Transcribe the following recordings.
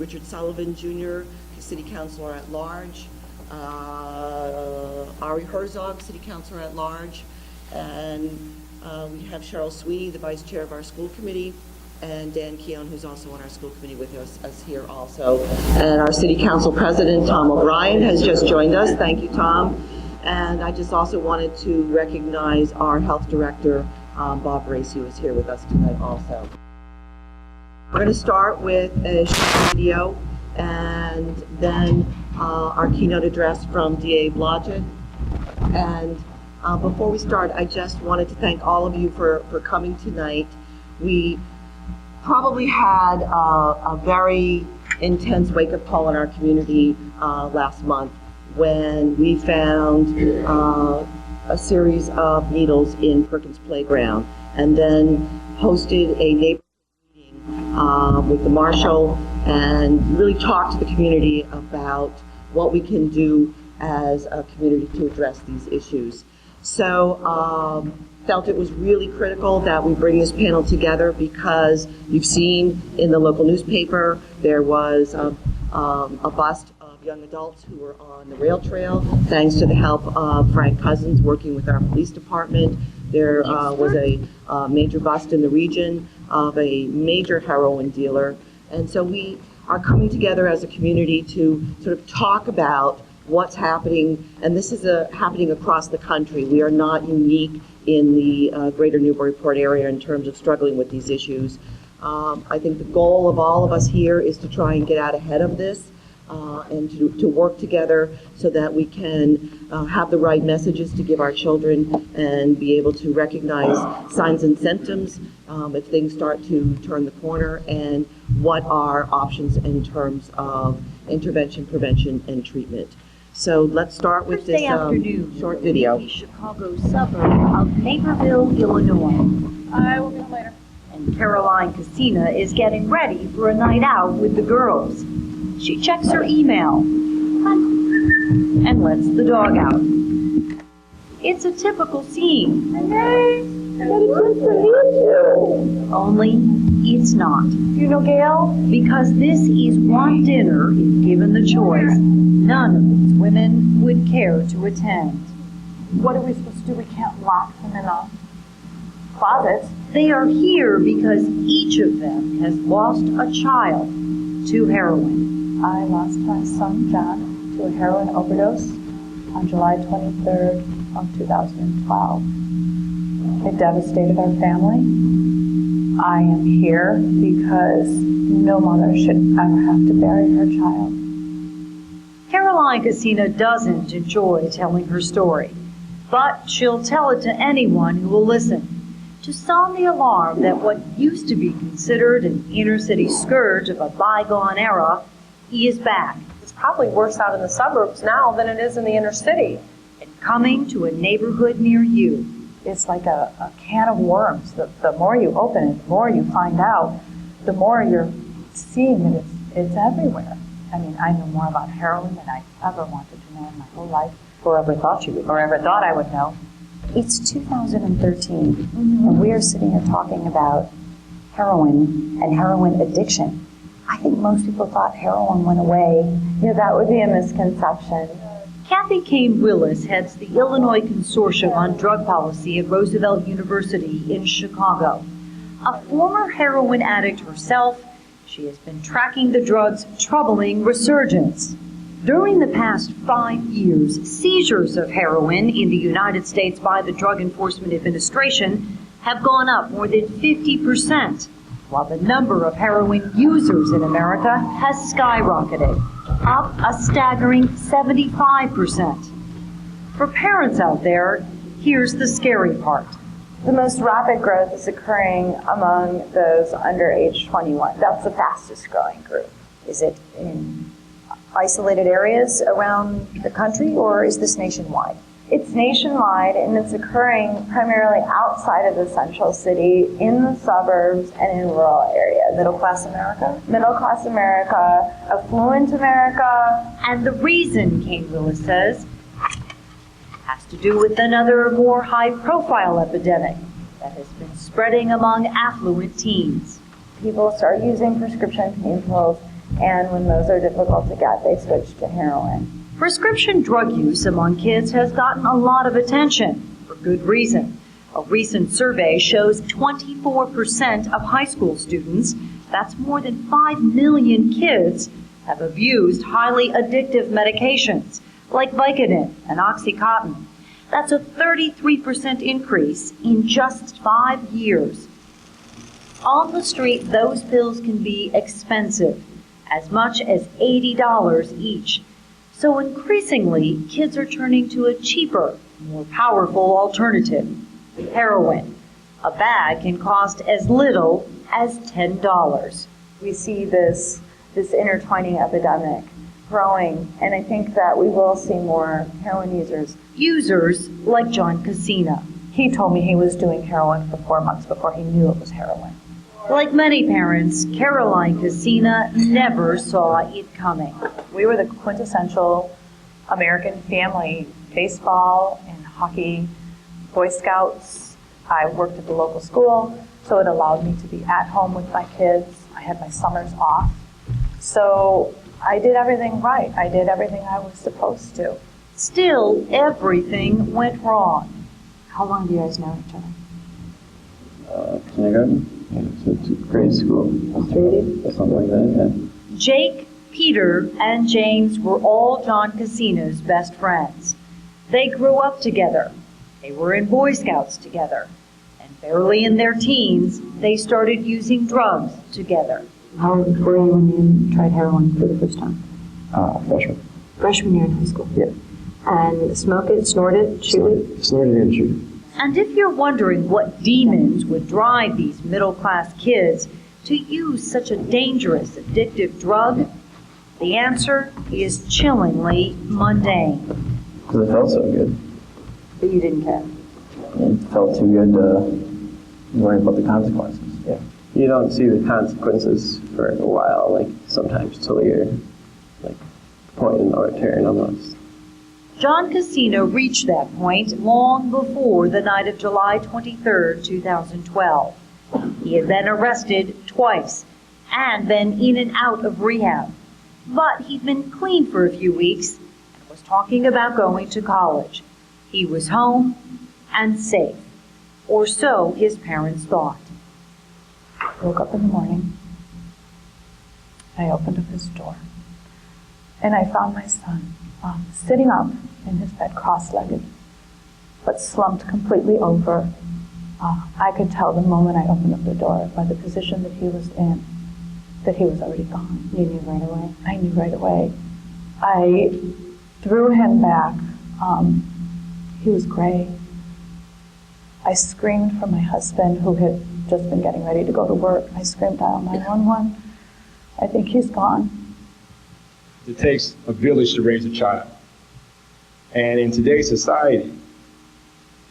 Richard Sullivan Jr., City Councilor at Large, Ari Herzog, City Councilor at Large, and we have Cheryl Sweeney, the Vice Chair of our school committee, and Dan Keown, who's also on our school committee with us here also. And our City Council President, Tom O'Brien, has just joined us. Thank you, Tom. And I just also wanted to recognize our Health Director, Bob Race, who is here with us tonight also. We're going to start with a short video and then our keynote address from DA Blodgett. And before we start, I just wanted to thank all of you for coming tonight. We probably had a very intense wake-up call in our community last month when we found a series of needles in Perkins Playground, and then hosted a neighborhood meeting with the marshal and really talked to the community about what we can do as a community to address these issues. So felt it was really critical that we bring this panel together because you've seen in the local newspaper there was a bust of young adults who were on the rail trail thanks to the help of Frank Cousins working with our police department. There was a major bust in the region of a major heroin dealer. And so we are coming together as a community to sort of talk about what's happening, and this is happening across the country. We are not unique in the greater Newburyport area in terms of struggling with these issues. I think the goal of all of us here is to try and get out ahead of this and to work together so that we can have the right messages to give our children and be able to recognize signs and symptoms if things start to turn the corner, and what are options in terms of intervention, prevention, and treatment. So let's start with this short video. The Chicago suburb of Naperville, Illinois. I will be home later. And Caroline Casina is getting ready for a night out with the girls. She checks her email and lets the dog out. It's a typical scene. Only it's not. You know Gail? Because this is one dinner, if given the choice, none of these women would care to attend. What are we supposed to do? We can't lock them in a closet. They are here because each of them has lost a child to heroin. I lost my son, John, to a heroin overdose on July 23rd of 2012. It devastated our family. I am here because no mother should ever have to bury her child. Caroline Casina doesn't enjoy telling her story, but she'll tell it to anyone who will listen, to sound the alarm that what used to be considered an inner-city scourge of a bygone era is back. It's probably worse out in the suburbs now than it is in the inner city. And coming to a neighborhood near you. It's like a can of worms. The more you open it, the more you find out, the more you're seeing that it's everywhere. I mean, I know more about heroin than I ever wanted to know in my whole life, or ever thought I would know. It's 2013, and we are sitting here talking about heroin and heroin addiction. I think most people thought heroin went away. Yeah, that would be a misconception. Kathy Kane Willis heads the Illinois Consortium on Drug Policy at Roosevelt University in Chicago. A former heroin addict herself, she has been tracking the drug's troubling resurgence. During the past 5 years, seizures of heroin in the United States by the Drug Enforcement Administration have gone up more than 50%, while the number of heroin users in America has skyrocketed, up a staggering 75%. For parents out there, here's the scary part. The most rapid growth is occurring among those under age 21. That's the fastest growing group. Is it in isolated areas around the country, or is this nationwide? It's nationwide, and it's occurring primarily outside of the central city, in the suburbs and in rural areas. Middle-class America? Middle-class America, affluent America. And the reason, Kane Willis says, has to do with another more high-profile epidemic that has been spreading among affluent teens. People start using prescription pain pills And when those are difficult to get, they switch to heroin. Prescription drug use among kids has gotten a lot of attention, for good reason. A recent survey shows 24% of high school students, that's more than 5 million kids, have abused highly addictive medications like Vicodin and Oxycontin. That's a 33% increase in just 5 years. On the street, those pills can be expensive, as much as $80 each. So increasingly, kids are turning to a cheaper, more powerful alternative, heroin. A bag can cost as little as $10. We see this intertwining epidemic growing, and I think that we will see more heroin users. Users like John Casina. He told me he was doing heroin for 4 months before he knew it was heroin. Like many parents, Caroline Casina never saw it coming. We were the quintessential American family: baseball and hockey, Boy Scouts. I worked at the local school, so it allowed me to be at home with my kids. I had my summers off. So I did everything right. I did everything I was supposed to. Still, everything went wrong. How long do you guys know each other? Kindergarten, so to grade school, 3 or something like that, yeah. Jake, Peter, and James were all John Casina's best friends. They grew up together. They were in Boy Scouts together. And barely in their teens, they started using drugs together. How old were you when you tried heroin for the first time? Freshman. Freshman year in high school. Yeah. And smoke it, snort it, shoot it? Snorted and shoot it. And if you're wondering what demons would drive these middle-class kids to use such a dangerous, addictive drug, the answer is chillingly mundane. Because it felt so good. But you didn't care. It felt too good to worry about the consequences. Yeah. You don't see the consequences for a while, like sometimes till you're like point of no return almost. John Casino reached that point long before the night of July 23, 2012. He had been arrested twice and been in and out of rehab. But he'd been clean for a few weeks and was talking about going to college. He was home and safe, or so his parents thought. I woke up in the morning. I opened up his door, and I found my son sitting up in his bed, cross-legged, but slumped completely over. I could tell the moment I opened up the door by the position that he was in, that he was already gone. You knew right away? I knew right away. I threw him back. He was gray. I screamed for my husband, who had just been getting ready to go to work. I screamed, dial 911. I think he's gone. It takes a village to raise a child. And in today's society,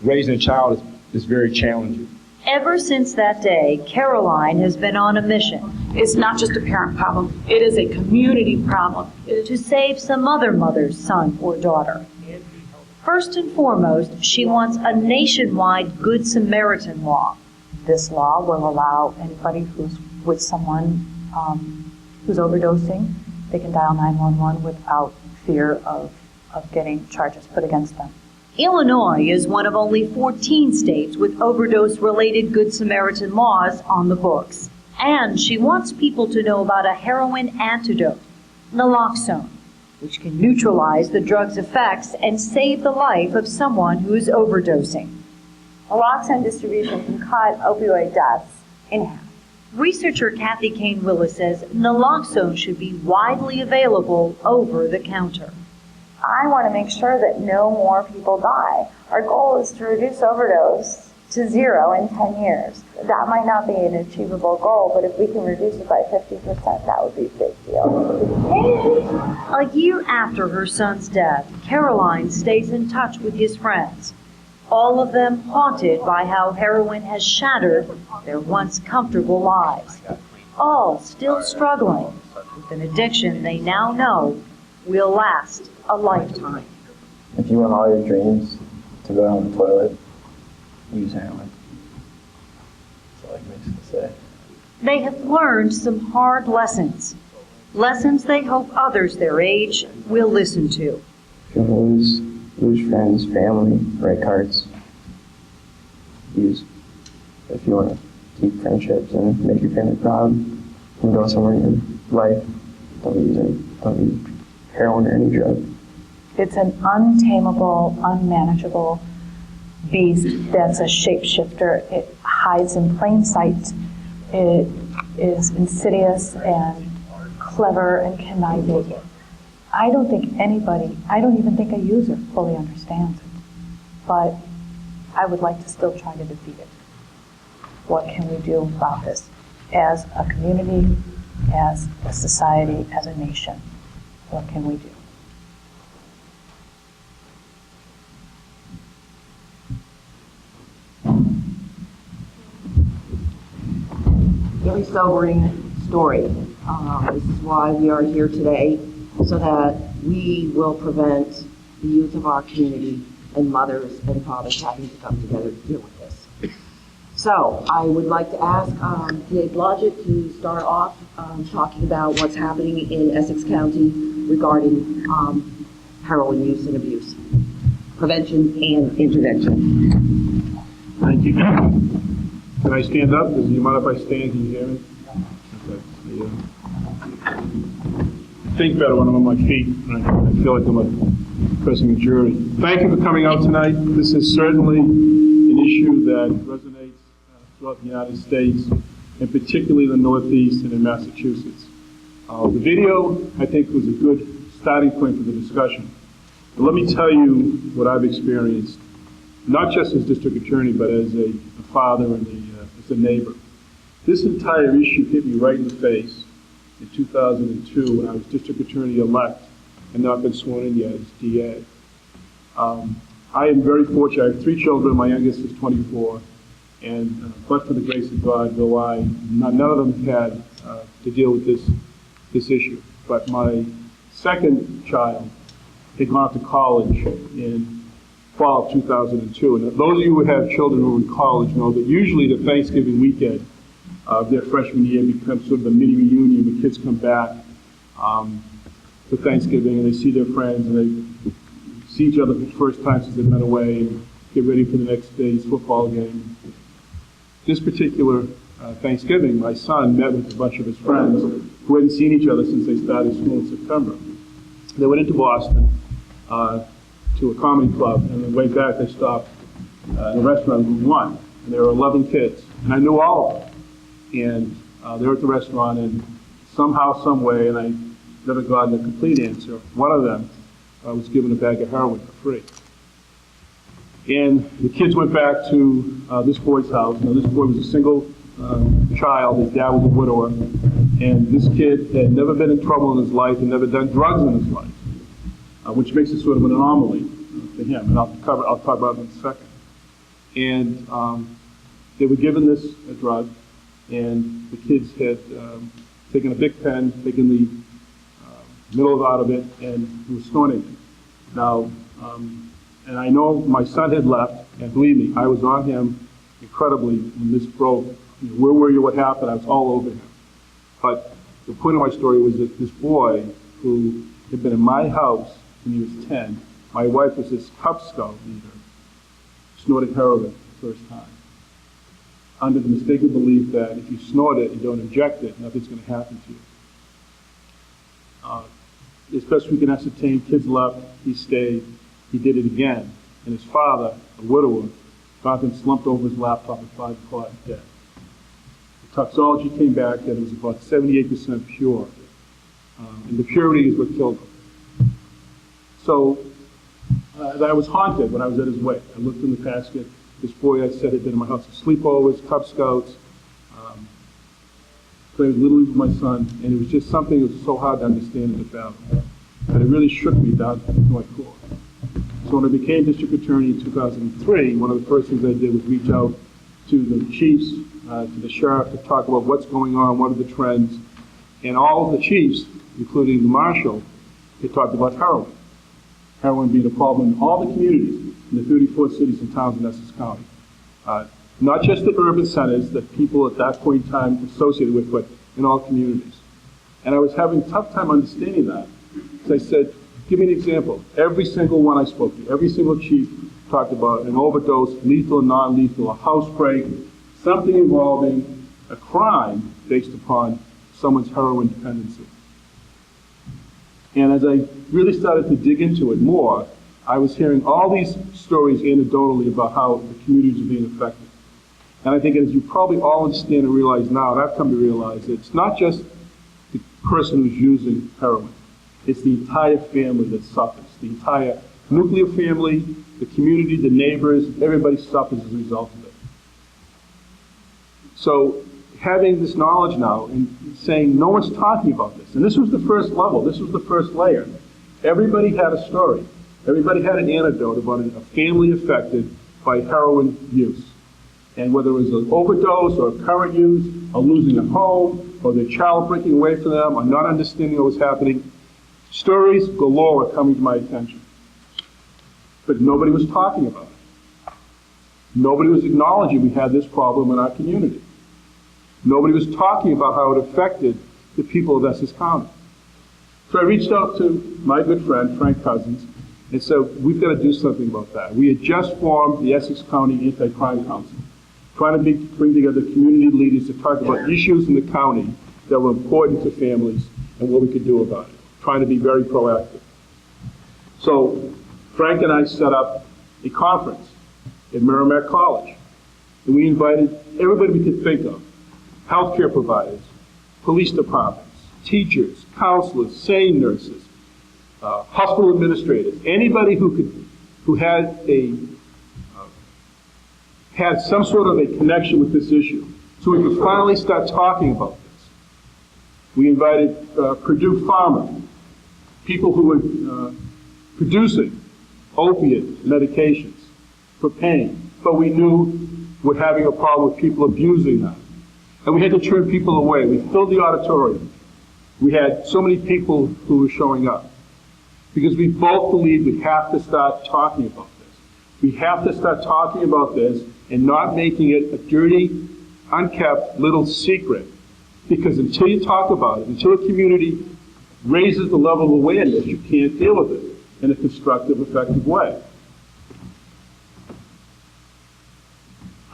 raising a child is very challenging. Ever since that day, Caroline has been on a mission It's not just a parent problem, it is a community problem. to save some other mother's son or daughter. First and foremost, she wants a nationwide Good Samaritan law. This law will allow anybody who's with someone who's overdosing, they can dial 911 without fear of getting charges put against them. Illinois is one of only 14 states with overdose-related Good Samaritan laws on the books. And she wants people to know about a heroin antidote, naloxone, which can neutralize the drug's effects and save the life of someone who is overdosing. Naloxone distribution can cut opioid deaths in half. Researcher Kathy Kane Willis says naloxone should be widely available over the counter. I want to make sure that no more people die. Our goal is to reduce overdose to 0 in 10 years. That might not be an achievable goal, but if we can reduce it by 50%, that would be a big deal. A year after her son's death, Caroline stays in touch with his friends, all of them haunted by how heroin has shattered their once comfortable lives, all still struggling with an addiction they now know will last a lifetime. If you want all your dreams to go down the toilet, use heroin. That's all I can basically say. They have learned some hard lessons. Lessons they hope others their age will listen to. If you want to lose friends, family, write cards. Use. If you want to keep friendships and make your family proud and go somewhere in your life, don't use heroin or any drug. It's an untamable, unmanageable beast that's a shapeshifter. It hides in plain sight. It is insidious and clever and conniving. I don't even think a user fully understands it. But I would like to still try to defeat it. What can we do about this as a community, as a society, as a nation? What can we do? Very sobering story. This is why we are here today, so that we will prevent the youth of our community and mothers and fathers having to come together to deal with this. So I would like to ask DA Blodgett to start off talking about what's happening in Essex County regarding heroin use and abuse, prevention and intervention. Thank you. Can I stand up? Do you mind if I stand? Can you hear me? Okay. I think better when I'm on my feet. I feel like I'm pressing a jury. Thank you for coming out tonight. This is certainly an issue that resonates throughout the United States, and particularly in the Northeast and in Massachusetts. The video, I think, was a good starting point for the discussion. But let me tell you what I've experienced, not just as district attorney, but as a father and as a neighbor. This entire issue hit me right in the face in 2002 when I was district attorney-elect and not been sworn in yet as DA. I am very fortunate. I have 3 children. My youngest is 24. And but for the grace of God, none of them had to deal with this issue. But my second child had gone off to college in fall of 2002. And those of you who have children who are in college know that usually the Thanksgiving weekend of their freshman year becomes sort of a mini reunion. The kids come back for Thanksgiving and they see their friends and they see each other for the first time since they've been away and get ready for the next day's football game. This particular Thanksgiving, my son met with a bunch of his friends who hadn't seen each other since they started school in September. They went into Boston to a comedy club, and on the way back they stopped in a restaurant in Route 1, and there were 11 kids, and I knew all of them. And they were at the restaurant, and somehow, some way, and I never gotten a complete answer, one of them was given a bag of heroin for free. And the kids went back to this boy's house. Now, this boy was a single child. His dad was a widower. And this kid had never been in trouble in his life and never done drugs in his life, which makes it sort of an anomaly for him. And I'll talk about it in a second. And they were given this drug, and the kids had taken a big pen, taken the middle out of it, and were snorting it. Now, and I know my son had left, and believe me, I was on him incredibly when this broke. Where were you? What happened? I was all over him. But the point of my story was that this boy, who had been in my house when he was 10, my wife was his Cub Scout leader, snorted heroin for the first time, under the mistaken belief that if you snort it and don't inject it, nothing's going to happen to you. As best we can ascertain, kids left, he stayed. He did it again, and his father, a widower, got him slumped over his laptop at 5 o'clock dead. The toxology came back that it was about 78% pure, and the purity is what killed him. So I was haunted when I was at his wake. I looked in the casket. This boy, I said, had been in my house for sleepovers, Cub Scouts, played Little League with my son, and it was just something that was so hard to understand and to fathom. But it really shook me down to my core. So when I became district attorney in 2003, one of the first things I did was reach out to the chiefs, to the sheriff, to talk about what's going on, what are the trends. And all of the chiefs, including the marshal, they talked about heroin. Heroin being a problem in all the communities, in the 34 cities and towns in Essex County. Not just the urban centers that people at that point in time associated with, but in all communities. And I was having a tough time understanding that. So I said, give me an example. Every single one I spoke to, every single chief talked about an overdose, lethal or non-lethal, a house break, something involving a crime based upon someone's heroin dependency. And as I really started to dig into it more, I was hearing all these stories anecdotally about how the communities are being affected. And I think as you probably all understand and realize now, and I've come to realize that it's not just the person who's using heroin. It's the entire family that suffers. The entire nuclear family, the community, the neighbors, everybody suffers as a result of it. So having this knowledge now and saying no one's talking about this, and this was the first level, this was the first layer. Everybody had a story. Everybody had an anecdote about a family affected by heroin use. And whether it was an overdose or current use, or losing a home, or their child breaking away from them, or not understanding what was happening, stories galore were coming to my attention. But nobody was talking about it. Nobody was acknowledging we had this problem in our community. Nobody was talking about how it affected the people of Essex County. So I reached out to my good friend, Frank Cousins, and said, we've got to do something about that. We had just formed the Essex County Anti-Crime Council, trying to bring together community leaders to talk about issues in the county that were important to families and what we could do about it, trying to be very proactive. So Frank and I set up a conference at Merrimack College, and we invited everybody we could think of, healthcare providers, police departments, teachers, counselors, SANE nurses, hospital administrators, anybody who had had some sort of a connection with this issue, so we could finally start talking about this. We invited Purdue Pharma, people who were producing opiate medications for pain, but we knew we're having a problem with people abusing them. And we had to turn people away. We filled the auditorium. We had so many people who were showing up because we both believed we have to start talking about this. We have to start talking about this and not making it a dirty, unkept little secret. Because until you talk about it, until a community raises the level of awareness, you can't deal with it in a constructive, effective way.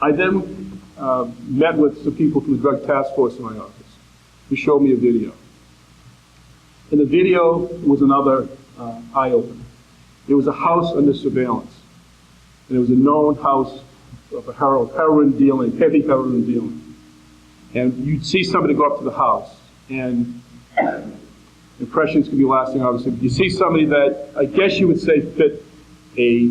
I then met with some people from the drug task force in my office who showed me a video. And the video was another eye-opener. It was a house under surveillance. And it was a known house of a heroin dealing, heavy heroin dealing. And you'd see somebody go up to the house, and impressions can be lasting, obviously. But you see somebody that I guess you would say fit a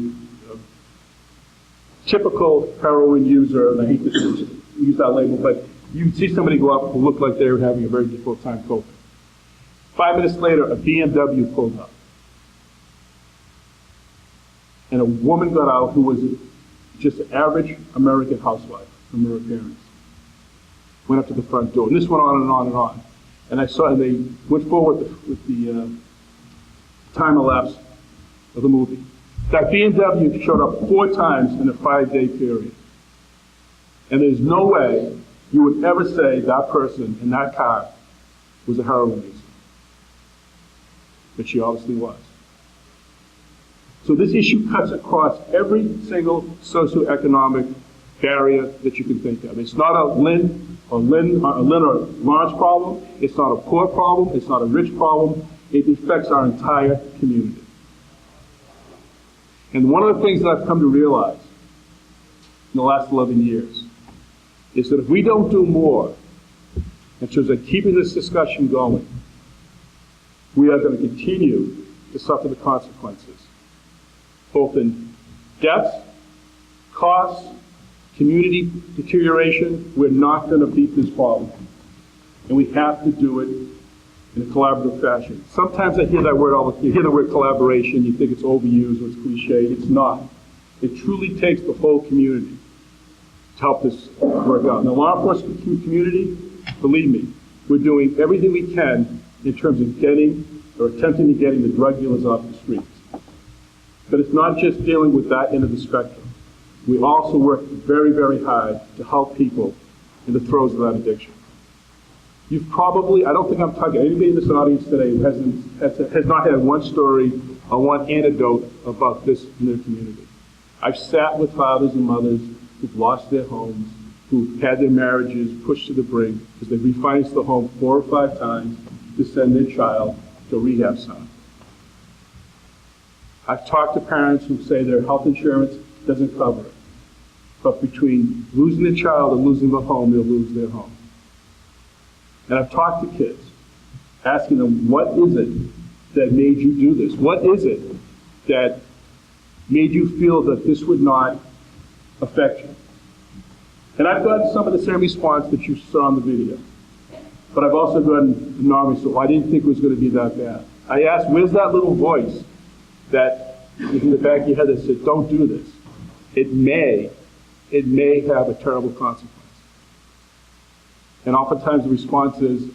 typical heroin user, and I hate to use that label, but you'd see somebody go up who looked like they were having a very difficult time coping. 5 minutes later, a BMW pulled up. And a woman got out who was just an average American housewife from her parents. Went up to the front door. And this went on and on and on. And I saw, and they went forward with the time elapse of the movie. That BMW showed up 4 times in a 5-day period. And there's no way you would ever say that person in that car was a heroin user. But she obviously was. So this issue cuts across every single socioeconomic barrier that you can think of. It's not a Lynn or Lawrence problem. It's not a poor problem. It's not a rich problem. It affects our entire community. And one of the things that I've come to realize in the last 11 years is that if we don't do more in terms of keeping this discussion going, we are going to continue to suffer the consequences, both in deaths, costs, community deterioration. We're not going to beat this problem. And we have to do it in a collaborative fashion. Sometimes I hear that word, you hear the word collaboration, you think it's overused or it's cliche. It's not. It truly takes the whole community to help this work out. And the law enforcement community, believe me, we're doing everything we can in terms of getting or attempting to getting the drug dealers off the streets. But it's not just dealing with that end of the spectrum. We also work very, very hard to help people in the throes of that addiction. You've probably, I don't think I'm talking, anybody in this audience today who has not had one story or one anecdote about this in their community. I've sat with fathers and mothers who've lost their homes, who've had their marriages pushed to the brink because they've refinanced the home 4 or 5 times to send their child to a rehab center. I've talked to parents who say their health insurance doesn't cover it. But between losing their child and losing the home, they'll lose their home. And I've talked to kids, asking them, what is it that made you do this? What is it that made you feel that this would not affect you? And I've gotten some of the same response that you saw in the video. But I've also gotten anonymous, so I didn't think it was going to be that bad. I asked, where's that little voice that is in the back of your head that said, don't do this? It may have a terrible consequence. And oftentimes the response is,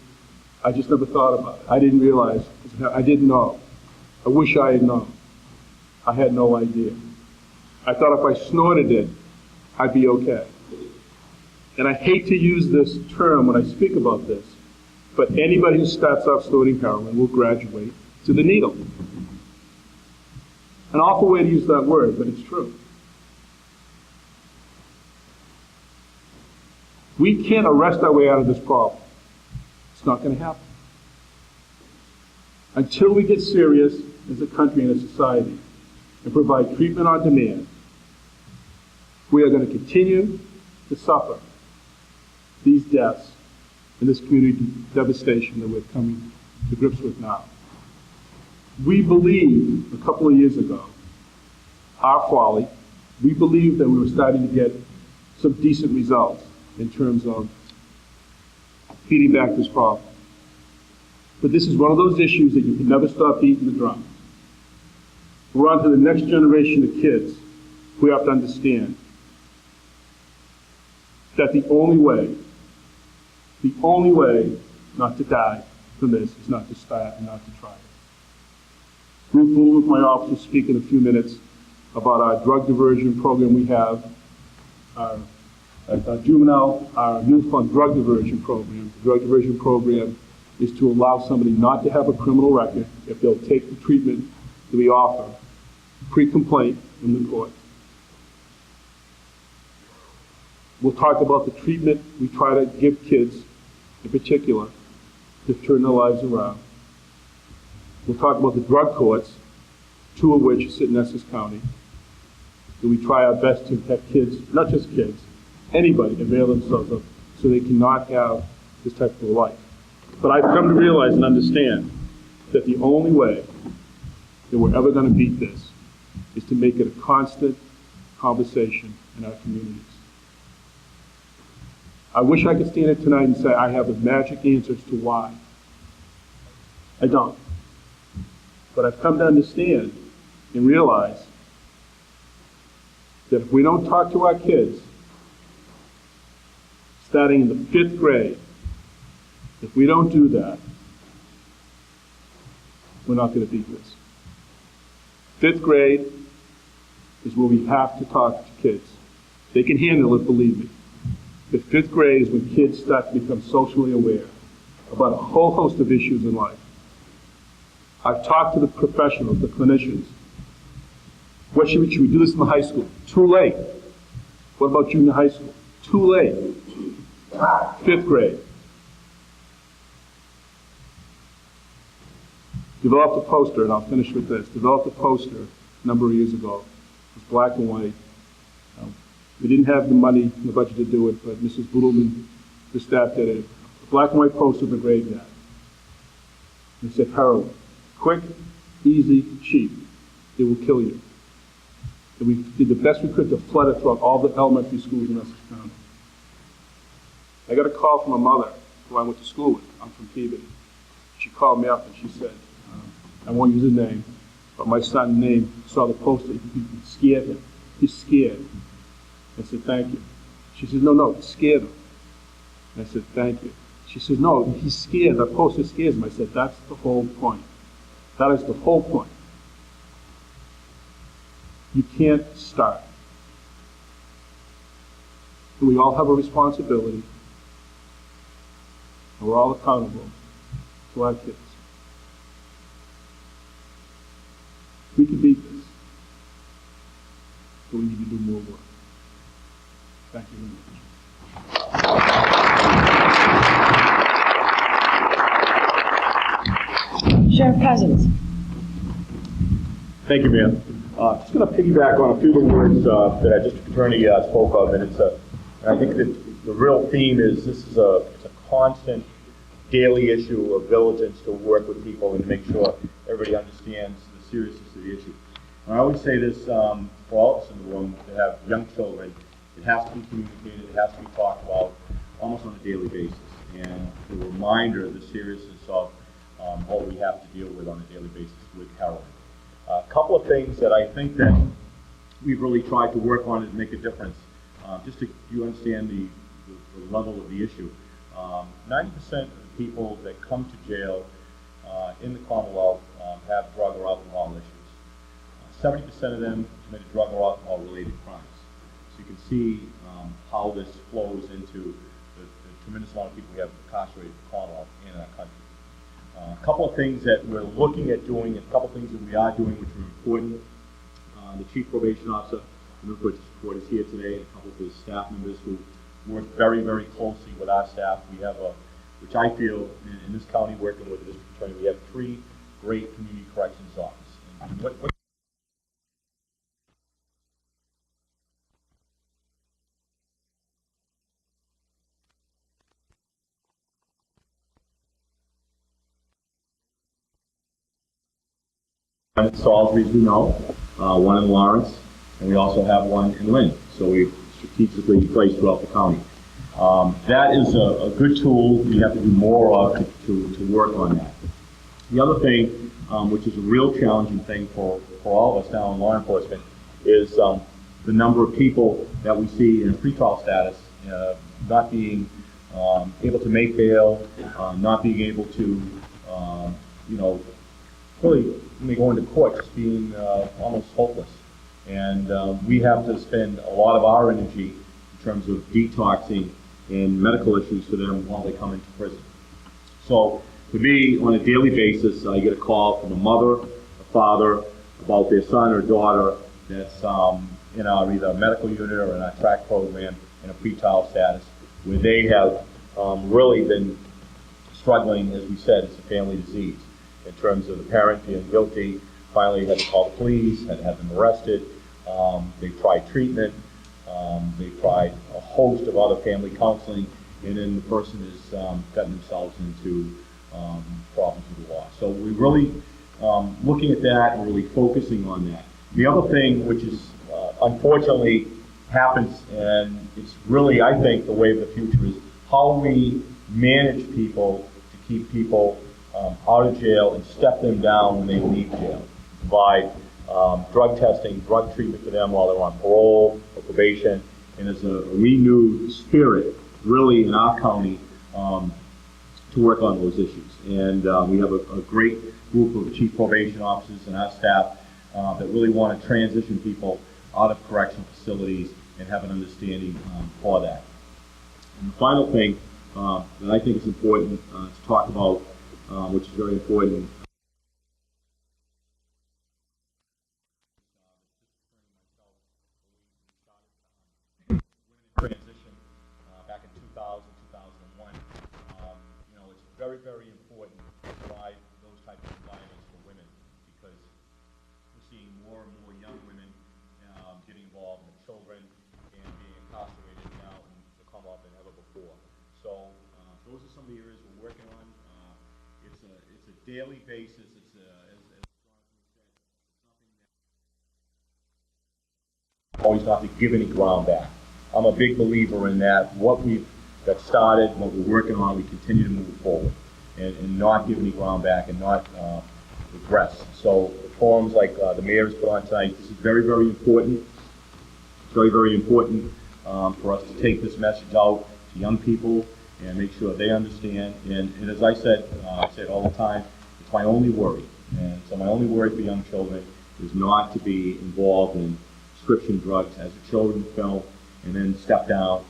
I just never thought about it. I didn't realize. I didn't know. I wish I had known. I had no idea. I thought if I snorted it, I'd be okay. And I hate to use this term when I speak about this, but anybody who starts off snorting heroin will graduate to the needle. An awful way to use that word, but it's true. We can't arrest our way out of this problem. It's not going to happen. Until we get serious as a country and a society and provide treatment on demand, we are going to continue to suffer these deaths and this community devastation that we're coming to grips with now. We believed a couple of years ago, our folly, we believed that we were starting to get some decent results in terms of beating back this problem. But this is one of those issues that you can never stop beating the drum. We're on to the next generation of kids who have to understand that the only way not to die from this is not to start and not to try it. Ruth Bull, with my office, will speak in a few minutes about our drug diversion program we have, our juvenile, our youth on drug diversion program. The drug diversion program is to allow somebody not to have a criminal record if they'll take the treatment that we offer, pre-complaint in the court. We'll talk about the treatment we try to give kids, in particular, to turn their lives around. We'll talk about the drug courts, 2 of which sit in Essex County, and we try our best to have kids, not just kids, anybody avail themselves of so they cannot have this type of life. But I've come to realize and understand that the only way that we're ever going to beat this is to make it a constant conversation in our communities. I wish I could stand here tonight and say I have the magic answers to why. I don't. But I've come to understand and realize that if we don't talk to our kids, starting in the 5th grade, if we don't do that, we're not going to beat this. 5th grade is where we have to talk to kids. They can handle it, believe me. The 5th grade is when kids start to become socially aware about a whole host of issues in life. I've talked to the professionals, the clinicians. What should we do this in the high school? Too late. What about junior high school? Too late. 5th grade. Developed a poster, and I'll finish with this. Developed a poster a number of years ago. It was black and white. We didn't have the money in the budget to do it, but Mrs. Boodleman, the staff did it. A black and white poster of the graveyard. And it said heroin. Quick, easy, cheap. It will kill you. And we did the best we could to flood it throughout all the elementary schools in Essex County. I got a call from a mother who I went to school with. I'm from Peabody. She called me up and she said, I won't use his name, but my son's name, saw the poster, he scared him. He's scared. I said, thank you. She said, no, it scared him. And I said, thank you. She said, no, he's scared. That poster scares him. I said, that's the whole point. That is the whole point. You can't start. And we all have a responsibility and we're all accountable to our kids. We can beat this, but we need to do more work. Thank you very much. Sheriff Cousins. Thank you, ma'am. Just going to piggyback on a few of the words that our district attorney spoke of, and I think that the real theme is it's a constant daily issue of diligence to work with people and to make sure everybody understands the seriousness of the issue. And I always say this for all of us in the room that have young children, it has to be communicated, it has to be talked about almost on a daily basis, and a reminder of the seriousness of what we have to deal with on a daily basis with heroin. A couple of things that I think that we've really tried to work on and make a difference. Just to you understand the level of the issue. 90% of the people that come to jail in the Commonwealth have drug or alcohol issues. 70% of them committed drug or alcohol related crimes. So you can see how this flows into the tremendous amount of people we have incarcerated in the Commonwealth and in our country. A couple of things that we're looking at doing, and a couple of things that we are doing which are important. The Chief Probation Officer, the Newport Support, is here today, and a couple of his staff members who work very, very closely with our staff. We have which I feel, in this county, working with the district attorney, we have 3 great community corrections officers. And what one in Salisbury, as we know, one in Lawrence, and we also have one in Lynn. So we've strategically placed throughout the county. That is a good tool. We have to do more of to work on that. The other thing, which is a real challenging thing for all of us now in law enforcement, is the number of people that we see in a pretrial status not being able to make bail, not being able to, really, when they go into court, just being almost hopeless. And we have to spend a lot of our energy in terms of detoxing and medical issues for them while they come into prison. So for me, on a daily basis, I get a call from a mother, a father, about their son or daughter that's in our either medical unit or in our track program in a pretrial status, where they have really been struggling, as we said, it's a family disease, in terms of the parent being guilty, finally had to call the police, had to have them arrested. They've tried treatment, they've tried a host of other family counseling, and then the person has gotten themselves into problems with the law. So we're really looking at that and really focusing on that. The other thing, which is unfortunately happens, and it's really, I think, the way of the future, is how we manage people to keep people out of jail and step them down when they leave jail. Provide drug testing, drug treatment for them while they're on parole or probation, and there's a renewed spirit, really, in our county to work on those issues. And we have a great group of chief probation officers and our staff that really want to transition people out of correctional facilities and have an understanding for that. And the final thing that I think is important to talk about, which is very important, transition back in 2000, 2001. It's very, very important to provide those types of environments for women, because we're seeing more and more young women getting involved in children and being incarcerated now in the Commonwealth than ever before. So those are some of the areas we're working on. It's a daily basis. It's as Jonathan said, it's nothing that always not to give any ground back. I'm a big believer in that. What we've got started, what we're working on, we continue to move forward and not give any ground back and not regress. So the forums like the mayor has put on tonight, this is very, very important. It's very, very important for us to take this message out to young people and make sure they understand. And as I say it all the time, it's my only worry. And so my only worry for young children is not to be involved in prescription drugs as a children's film, and then step up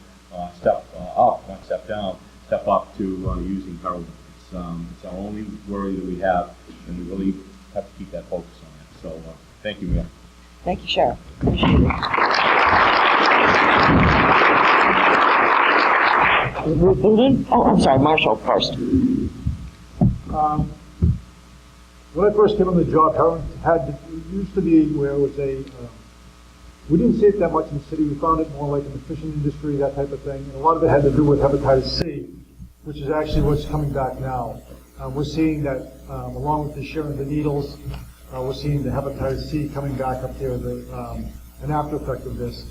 to using heroin. It's our only worry that we have, and we really have to keep that focus on it. So thank you, Mayor. Thank you, Sheriff. Appreciate it. Oh, I'm sorry, Marshall first. When I first came on the job, heroin used to be where it was we didn't see it that much in the city. We found it more like in the fishing industry, that type of thing. And a lot of it had to do with hepatitis C, which is actually what's coming back now. We're seeing that, along with the sharing of the needles, we're seeing the hepatitis C coming back up there as an after effect of this.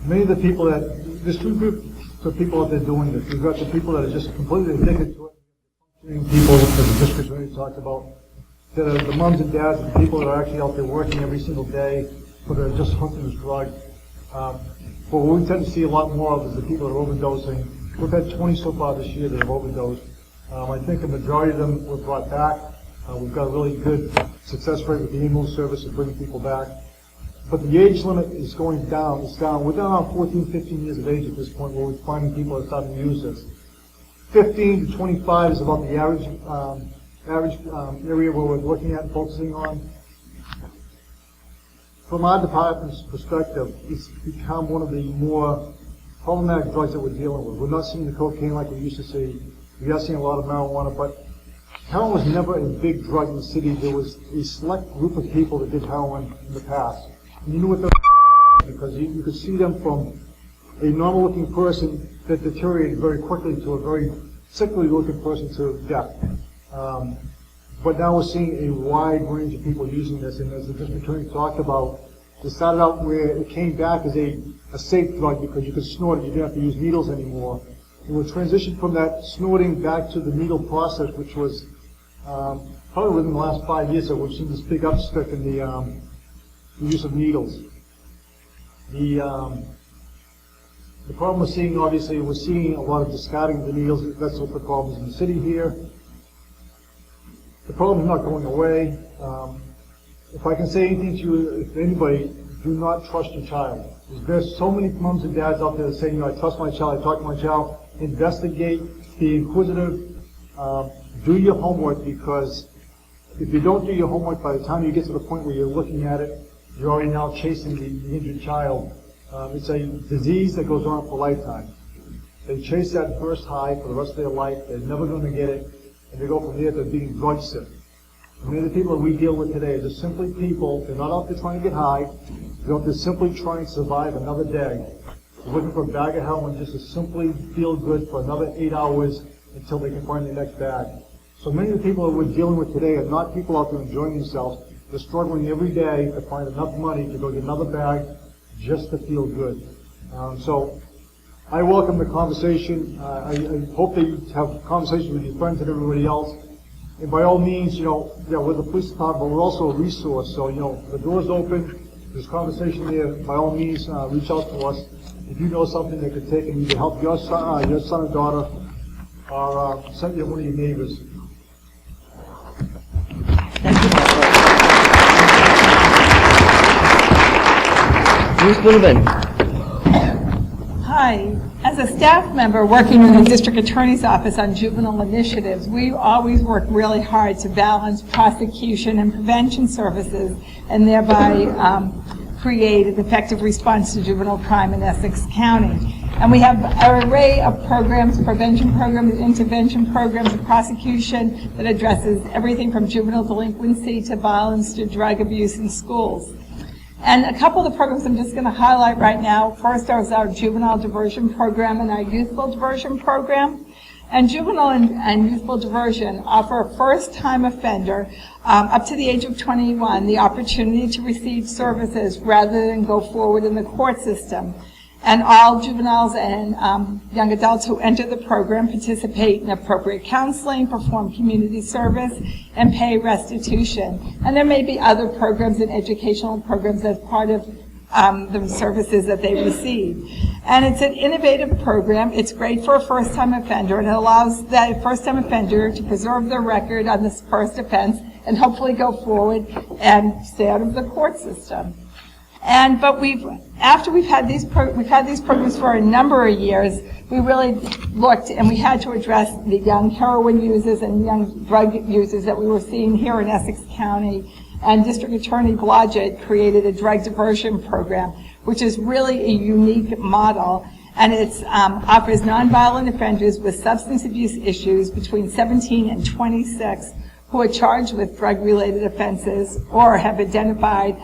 Many of the people there's two groups of people out there doing this. We've got the people that are just completely addicted to it, people that the district attorney talked about, that are the moms and dads, the people that are actually out there working every single day, but are just hooked on this drug. But what we tend to see a lot more of is the people that are overdosing. We've had 20 so far this year that have overdosed. I think the majority of them were brought back. We've got a really good success rate with the ambulance service of bringing people back. But the age limit is going down. It's down. We're down around 14, 15 years of age at this point where we're finding people that are starting to use this. 15 to 25 is about the average area where we're looking at and focusing on. From our department's perspective, it's become one of the more problematic drugs that we're dealing with. We're not seeing the cocaine like we used to see. We are seeing a lot of marijuana, but heroin was never a big drug in the city. There was a select group of people that did heroin in the past. And you knew what they were because you could see them from a normal-looking person that deteriorated very quickly to a very sickly-looking person to death. But now we're seeing a wide range of people using this, and as the district attorney talked about, it started out where it came back as a safe drug because you could snort it, you didn't have to use needles anymore. And we transitioned from that snorting back to the needle process, which was probably within the last 5 years that we've seen this big upstick in the use of needles. The problem we're seeing, obviously, we're seeing a lot of discarding of the needles. That's what the problem is in the city here. The problem is not going away. If I can say anything to you, if anybody, do not trust your child. There's so many moms and dads out there that say, I trust my child, I talk to my child. Investigate, be inquisitive, do your homework, because if you don't do your homework, by the time you get to the point where you're looking at it, you're already now chasing the injured child. It's a disease that goes on for a lifetime. They chase that first high for the rest of their life. They're never going to get it. And they go from there to being drug sick. Many of the people that we deal with today are just simply people, they're not out there trying to get high. They're out there simply trying to survive another day. They're looking for a bag of heroin just to simply feel good for another 8 hours until they can find the next bag. So many of the people that we're dealing with today are not people out there enjoying themselves. They're struggling every day to find enough money to go get another bag just to feel good. So I welcome the conversation. I hope that you have conversations with your friends and everybody else. And by all means, we're the police department, but we're also a resource. So, the door's open. There's conversation there. By all means, reach out to us. If you know something that could take and either help your son or daughter, or send you one of your neighbors. Ms. Sullivan. Hi. As a staff member working in the district attorney's office on juvenile initiatives, we always work really hard to balance prosecution and prevention services and thereby create an effective response to juvenile crime in Essex County. And we have an array of programs, prevention programs, intervention programs, and prosecution that addresses everything from juvenile delinquency to violence to drug abuse in schools. And a couple of the programs I'm just going to highlight right now. First is our juvenile diversion program and our youthful diversion program. And juvenile and youthful diversion offer a first-time offender up to the age of 21 the opportunity to receive services rather than go forward in the court system. And all juveniles and young adults who enter the program participate in appropriate counseling, perform community service, and pay restitution. And there may be other programs and educational programs as part of the services that they receive. And it's an innovative program. It's great for a first-time offender, and it allows that first-time offender to preserve their record on this first offense and hopefully go forward and stay out of the court system. But after we've had these programs for a number of years, we really looked and we had to address the young heroin users and young drug users that we were seeing here in Essex County. And District Attorney Blodgett created a drug diversion program, which is really a unique model. And it offers nonviolent offenders with substance abuse issues between 17 and 26 who are charged with drug-related offenses or have identified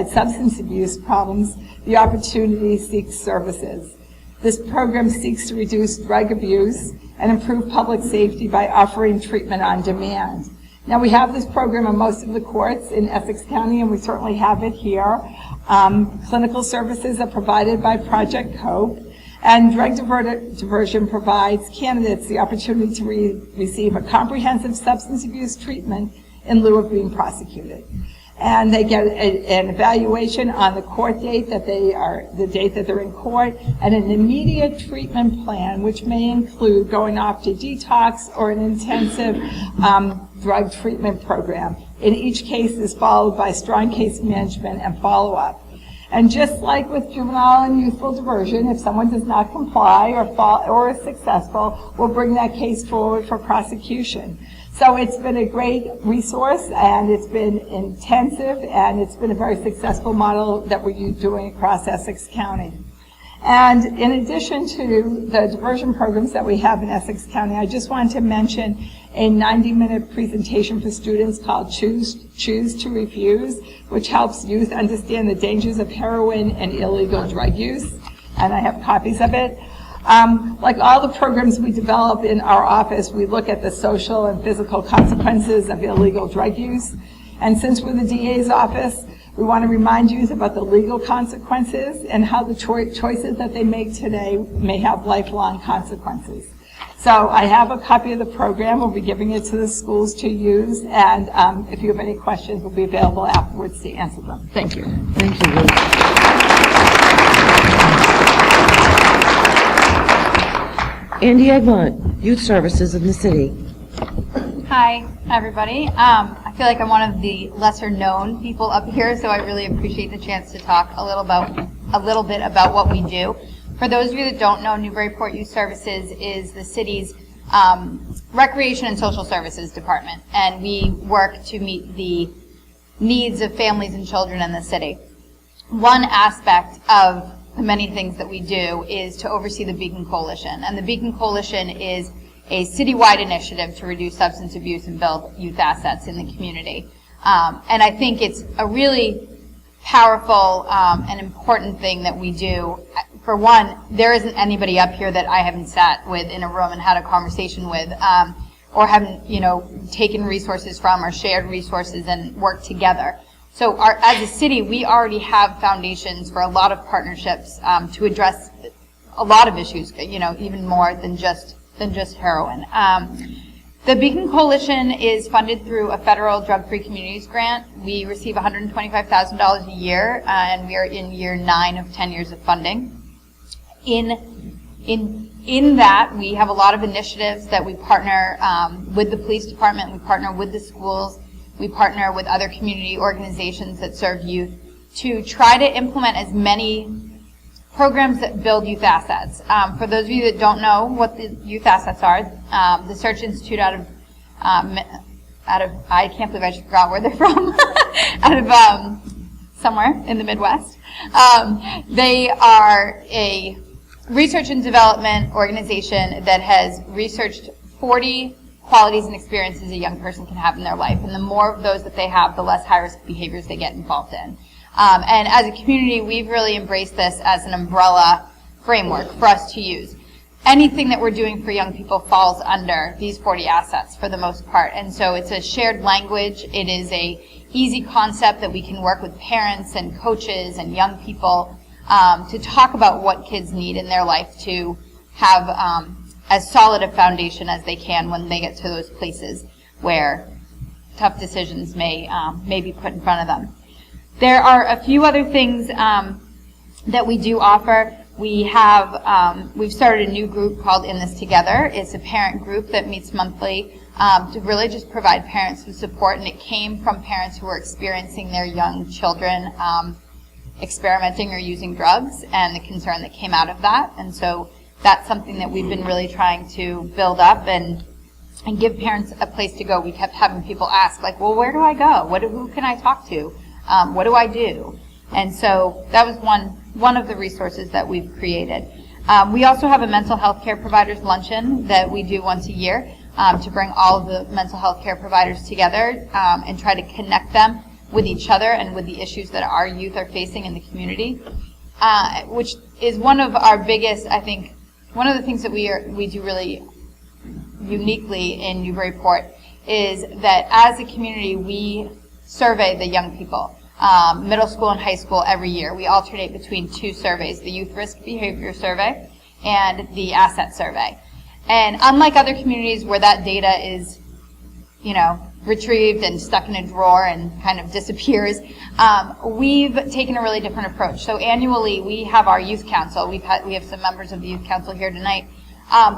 substance abuse problems the opportunity to seek services. This program seeks to reduce drug abuse and improve public safety by offering treatment on demand. Now, we have this program in most of the courts in Essex County, and we certainly have it here. Clinical services are provided by Project COPE, and drug diversion provides candidates the opportunity to receive a comprehensive substance abuse treatment in lieu of being prosecuted. And they get an evaluation on the court date the date that they're in court, and an immediate treatment plan, which may include going off to detox or an intensive drug treatment program. In each case is followed by strong case management and follow-up. And just like with juvenile and youthful diversion, if someone does not comply or is successful, we'll bring that case forward for prosecution. So it's been a great resource, and it's been intensive, and it's been a very successful model that we're doing across Essex County. And in addition to the diversion programs that we have in Essex County, I just wanted to mention a 90-minute presentation for students called Choose to Refuse, which helps youth understand the dangers of heroin and illegal drug use. And I have copies of it. Like all the programs we develop in our office, we look at the social and physical consequences of illegal drug use. And since we're the DA's office, we want to remind youth about the legal consequences and how the choices that they make today may have lifelong consequences. So I have a copy of the program. We'll be giving it to the schools to use. And if you have any questions, we'll be available afterwards to answer them. Thank you. Thank you. Andy Egmont, Youth Services in the City. Hi, everybody. I feel like I'm one of the lesser known people up here, so I really appreciate the chance to talk a little bit about what we do. For those of you that don't know, Newburyport Youth Services is the city's Recreation and Social Services Department, and we work to meet the needs of families and children in the city. One aspect of the many things that we do is to oversee the Beacon Coalition, and the Beacon Coalition is a citywide initiative to reduce substance abuse and build youth assets in the community. And I think it's a really powerful and important thing that we do. For one, there isn't anybody up here that I haven't sat with in a room and had a conversation with, or haven't, taken resources from or shared resources and worked together. So as a city, we already have foundations for a lot of partnerships to address a lot of issues, even more than just heroin. The Beacon Coalition is funded through a federal drug-free communities grant. We receive $125,000 a year, and we are in year 9 of 10 years of funding. In that, we have a lot of initiatives that we partner with the police department, we partner with the schools, we partner with other community organizations that serve youth to try to implement as many programs that build youth assets. For those of you that don't know what the youth assets are, the Search Institute out of I can't believe I just forgot where they're from, out of somewhere in the Midwest. They are a research and development organization that has researched 40 qualities and experiences a young person can have in their life. And the more of those that they have, the less high-risk behaviors they get involved in. And as a community, we've really embraced this as an umbrella framework for us to use. Anything that we're doing for young people falls under these 40 assets for the most part. And so it's a shared language. It is a easy concept that we can work with parents and coaches and young people to talk about what kids need in their life to have as solid a foundation as they can when they get to those places where tough decisions may be put in front of them. There are a few other things that we do offer. We've started a new group called In This Together. It's a parent group that meets monthly to really just provide parents with support, and it came from parents who were experiencing their young children experimenting or using drugs, and the concern that came out of that. And so that's something that we've been really trying to build up and give parents a place to go. We kept having people ask, like, well, where do I go? Who can I talk to? What do I do? And so that was one of the resources that we've created. We also have a mental health care providers luncheon that we do once a year to bring all of the mental health care providers together and try to connect them with each other and with the issues that our youth are facing in the community, which is one of our biggest, I think, one of the things that we do really uniquely in Newburyport is that as a community we survey the young people, middle school and high school every year. We alternate between two surveys, the Youth Risk Behavior Survey and the Asset Survey. And unlike other communities where that data is, retrieved and stuck in a drawer and kind of disappears, we've taken a really different approach. So annually we have our youth council. We have some members of the youth council here tonight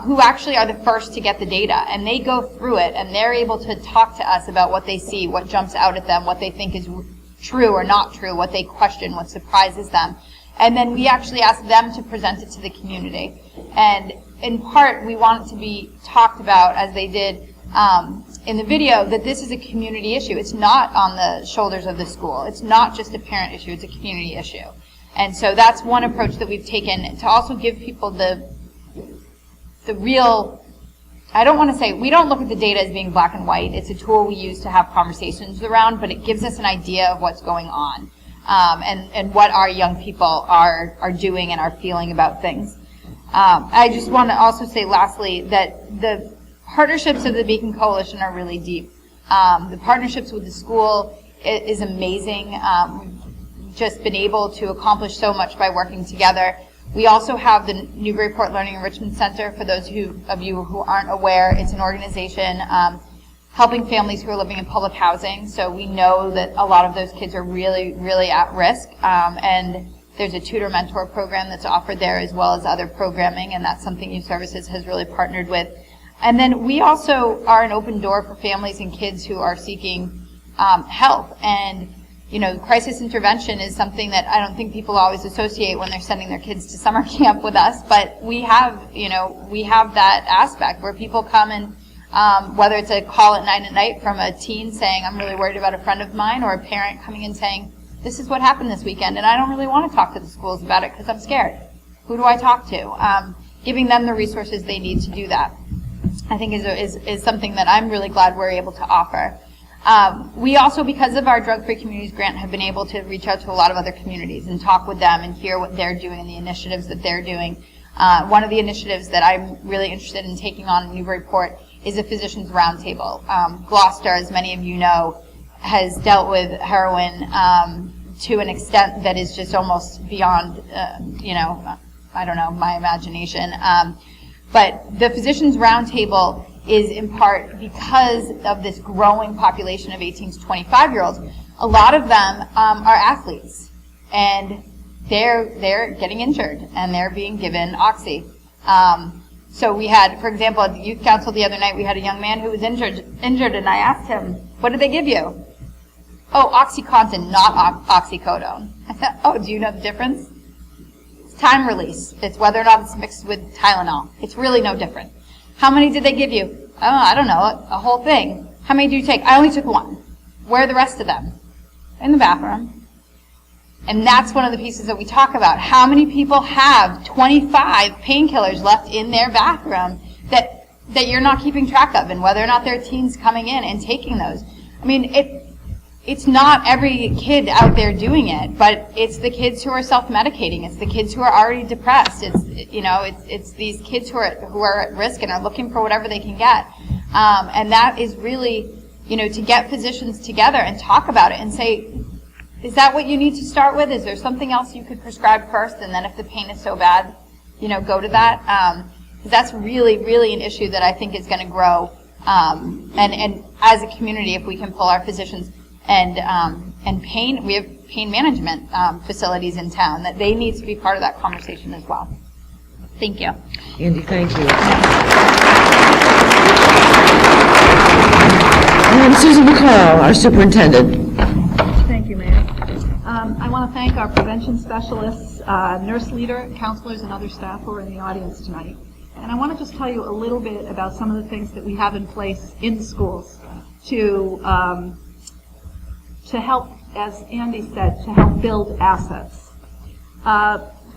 who actually are the first to get the data, and they go through it and they're able to talk to us about what they see, what jumps out at them, what they think is true or not true, what they question, what surprises them. And then we actually ask them to present it to the community. And in part, we want it to be talked about, as they did in the video, that this is a community issue. It's not on the shoulders of the school. It's not just a parent issue. It's a community issue. And so that's one approach that we've taken to also give people the real, I don't want to say, we don't look at the data as being black and white. It's a tool we use to have conversations around, but it gives us an idea of what's going on and what our young people are doing and are feeling about things. I just want to also say lastly that the partnerships of the Beacon Coalition are really deep. The partnerships with the school is amazing. We've just been able to accomplish so much by working together. We also have the Newburyport Learning Enrichment Center. For those of you who aren't aware, it's an organization helping families who are living in public housing. So we know that a lot of those kids are really, really at risk. And there's a tutor mentor program that's offered there, as well as other programming, and that's something Youth Services has really partnered with. And then we also are an open door for families and kids who are seeking help. And crisis intervention is something that I don't think people always associate when they're sending their kids to summer camp with us, but we have that aspect where people come and whether it's a call at night from a teen saying, I'm really worried about a friend of mine, or a parent coming in saying, this is what happened this weekend and I don't really want to talk to the schools about it because I'm scared. Who do I talk to? Giving them the resources they need to do that, I think is something that I'm really glad we're able to offer. We also, because of our Drug Free Communities grant, have been able to reach out to a lot of other communities and talk with them and hear what they're doing and the initiatives that they're doing. One of the initiatives that I'm really interested in taking on in Newburyport is a physicians roundtable. Gloucester, as many of you know, has dealt with heroin to an extent that is just almost beyond, I don't know, my imagination. But the physicians roundtable is in part because of this growing population of 18 to 25-year-olds. A lot of them are athletes, and they're getting injured, and they're being given Oxy. So we had, for example, at the youth council the other night, we had a young man who was injured, and I asked him, what did they give you? Oh, OxyContin, not oxycodone. I thought, oh, do you know the difference? It's time release. It's whether or not it's mixed with Tylenol. It's really no different. How many did they give you? Oh, I don't know, a whole thing. How many do you take? I only took one. Where are the rest of them? In the bathroom. And that's one of the pieces that we talk about. How many people have 25 painkillers left in their bathroom that you're not keeping track of, and whether or not there are teens coming in and taking those? I mean, it's not every kid out there doing it, but it's the kids who are self-medicating. It's the kids who are already depressed. It's these kids who are at risk and are looking for whatever they can get. And that is really, to get physicians together and talk about it and say, is that what you need to start with? Is there something else you could prescribe first? And then if the pain is so bad, go to that. Because that's really, really an issue that I think is going to grow. And as a community, if we can pull our physicians and pain, we have pain management facilities in town, that they need to be part of that conversation as well. Thank you. Andy, thank you. And Susan McCall, our superintendent. Thank you, Mayor. I want to thank our prevention specialists, nurse leader, counselors, and other staff who are in the audience tonight. And I want to just tell you a little bit about some of the things that we have in place in schools to help, as Andy said, to help build assets.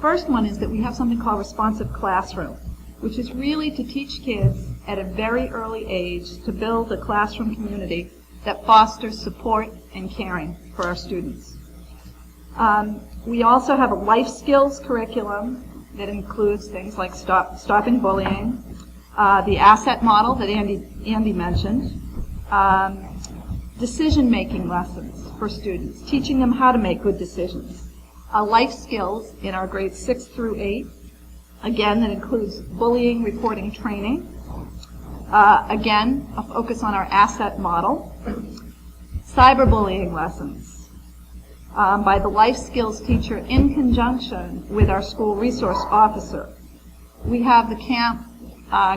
First one is that we have something called Responsive Classroom, which is really to teach kids at a very early age to build a classroom community that fosters support and caring for our students. We also have a life skills curriculum that includes things like stopping bullying, the asset model that Andy mentioned, decision-making lessons for students, teaching them how to make good decisions, life skills in our grades 6 through 8, again, that includes bullying reporting training, again, a focus on our asset model, cyberbullying lessons by the life skills teacher in conjunction with our school resource officer. We have the camp,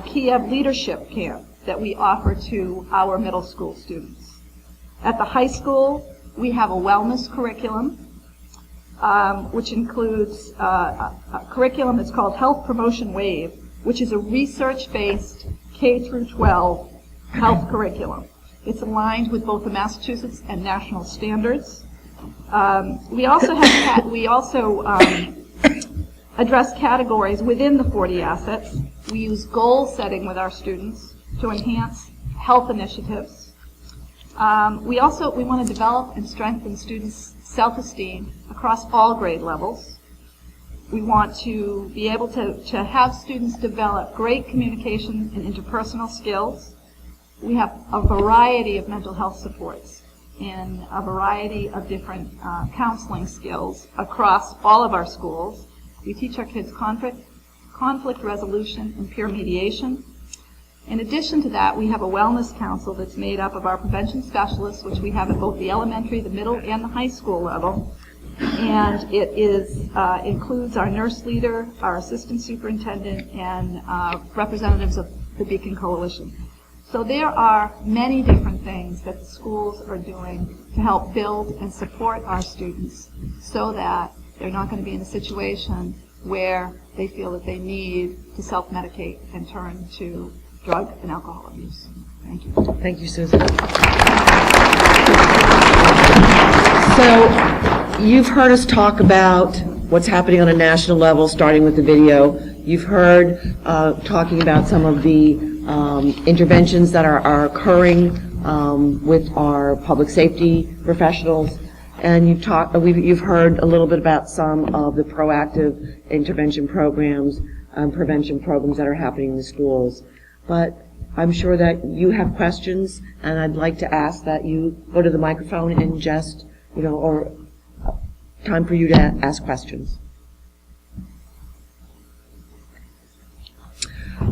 Kiev Leadership Camp, that we offer to our middle school students. At the high school, we have a wellness curriculum, which includes a curriculum that's called Health Promotion Wave, which is a research-based K through 12 health curriculum. It's aligned with both the Massachusetts and national standards. We also address categories within the 40 assets. We use goal setting with our students to enhance health initiatives. We want to develop and strengthen students' self-esteem across all grade levels. We want to be able to have students develop great communication and interpersonal skills. We have a variety of mental health supports and a variety of different counseling skills across all of our schools. We teach our kids conflict resolution and peer mediation. In addition to that, we have a wellness council that's made up of our prevention specialists, which we have at both the elementary, the middle, and the high school level. And it includes our nurse leader, our assistant superintendent, and representatives of the Beacon Coalition. So there are many different things that the schools are doing to help build and support our students so that they're not going to be in a situation where they feel that they need to self-medicate and turn to drug and alcohol abuse. Thank you. Thank you, Susan. So you've heard us talk about what's happening on a national level, starting with the video. You've heard talking about some of the interventions that are occurring with our public safety professionals. And you've heard a little bit about some of the proactive intervention programs, prevention programs that are happening in the schools. But I'm sure that you have questions, and I'd like to ask that you go to the microphone and just, or time for you to ask questions.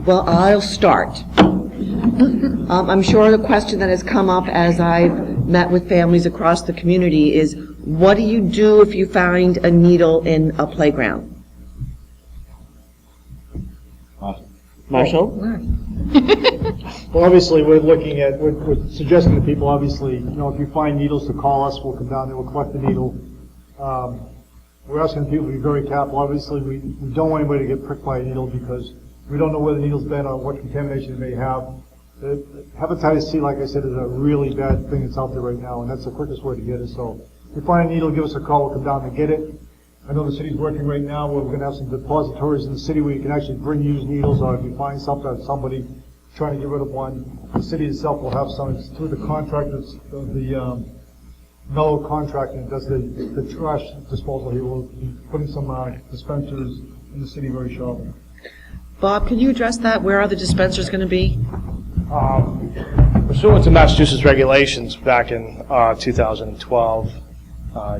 Well, I'll start. I'm sure the question that has come up as I've met with families across the community is, what do you do if you find a needle in a playground? Marshall? Well, obviously, we're suggesting to people, obviously, if you find needles, to call us. We'll come down there, we'll collect the needle. We're asking people to be very careful. Obviously, we don't want anybody to get pricked by a needle because we don't know where the needle's been or what contamination it may have. Hepatitis C, like I said, is a really bad thing that's out there right now, and that's the quickest way to get it. So if you find a needle, give us a call. We'll come down and get it. I know the city's working right now where we're going to have some depositories in the city where you can actually bring used needles, or if you find somebody trying to get rid of one, the city itself will have some. It's through the contractors, the Mellow Contracting that does the trash disposal. He will be putting some dispensers in the city very shortly. Bob, can you address that? Where are the dispensers going to be? Pursuant to Massachusetts regulations back in 2012,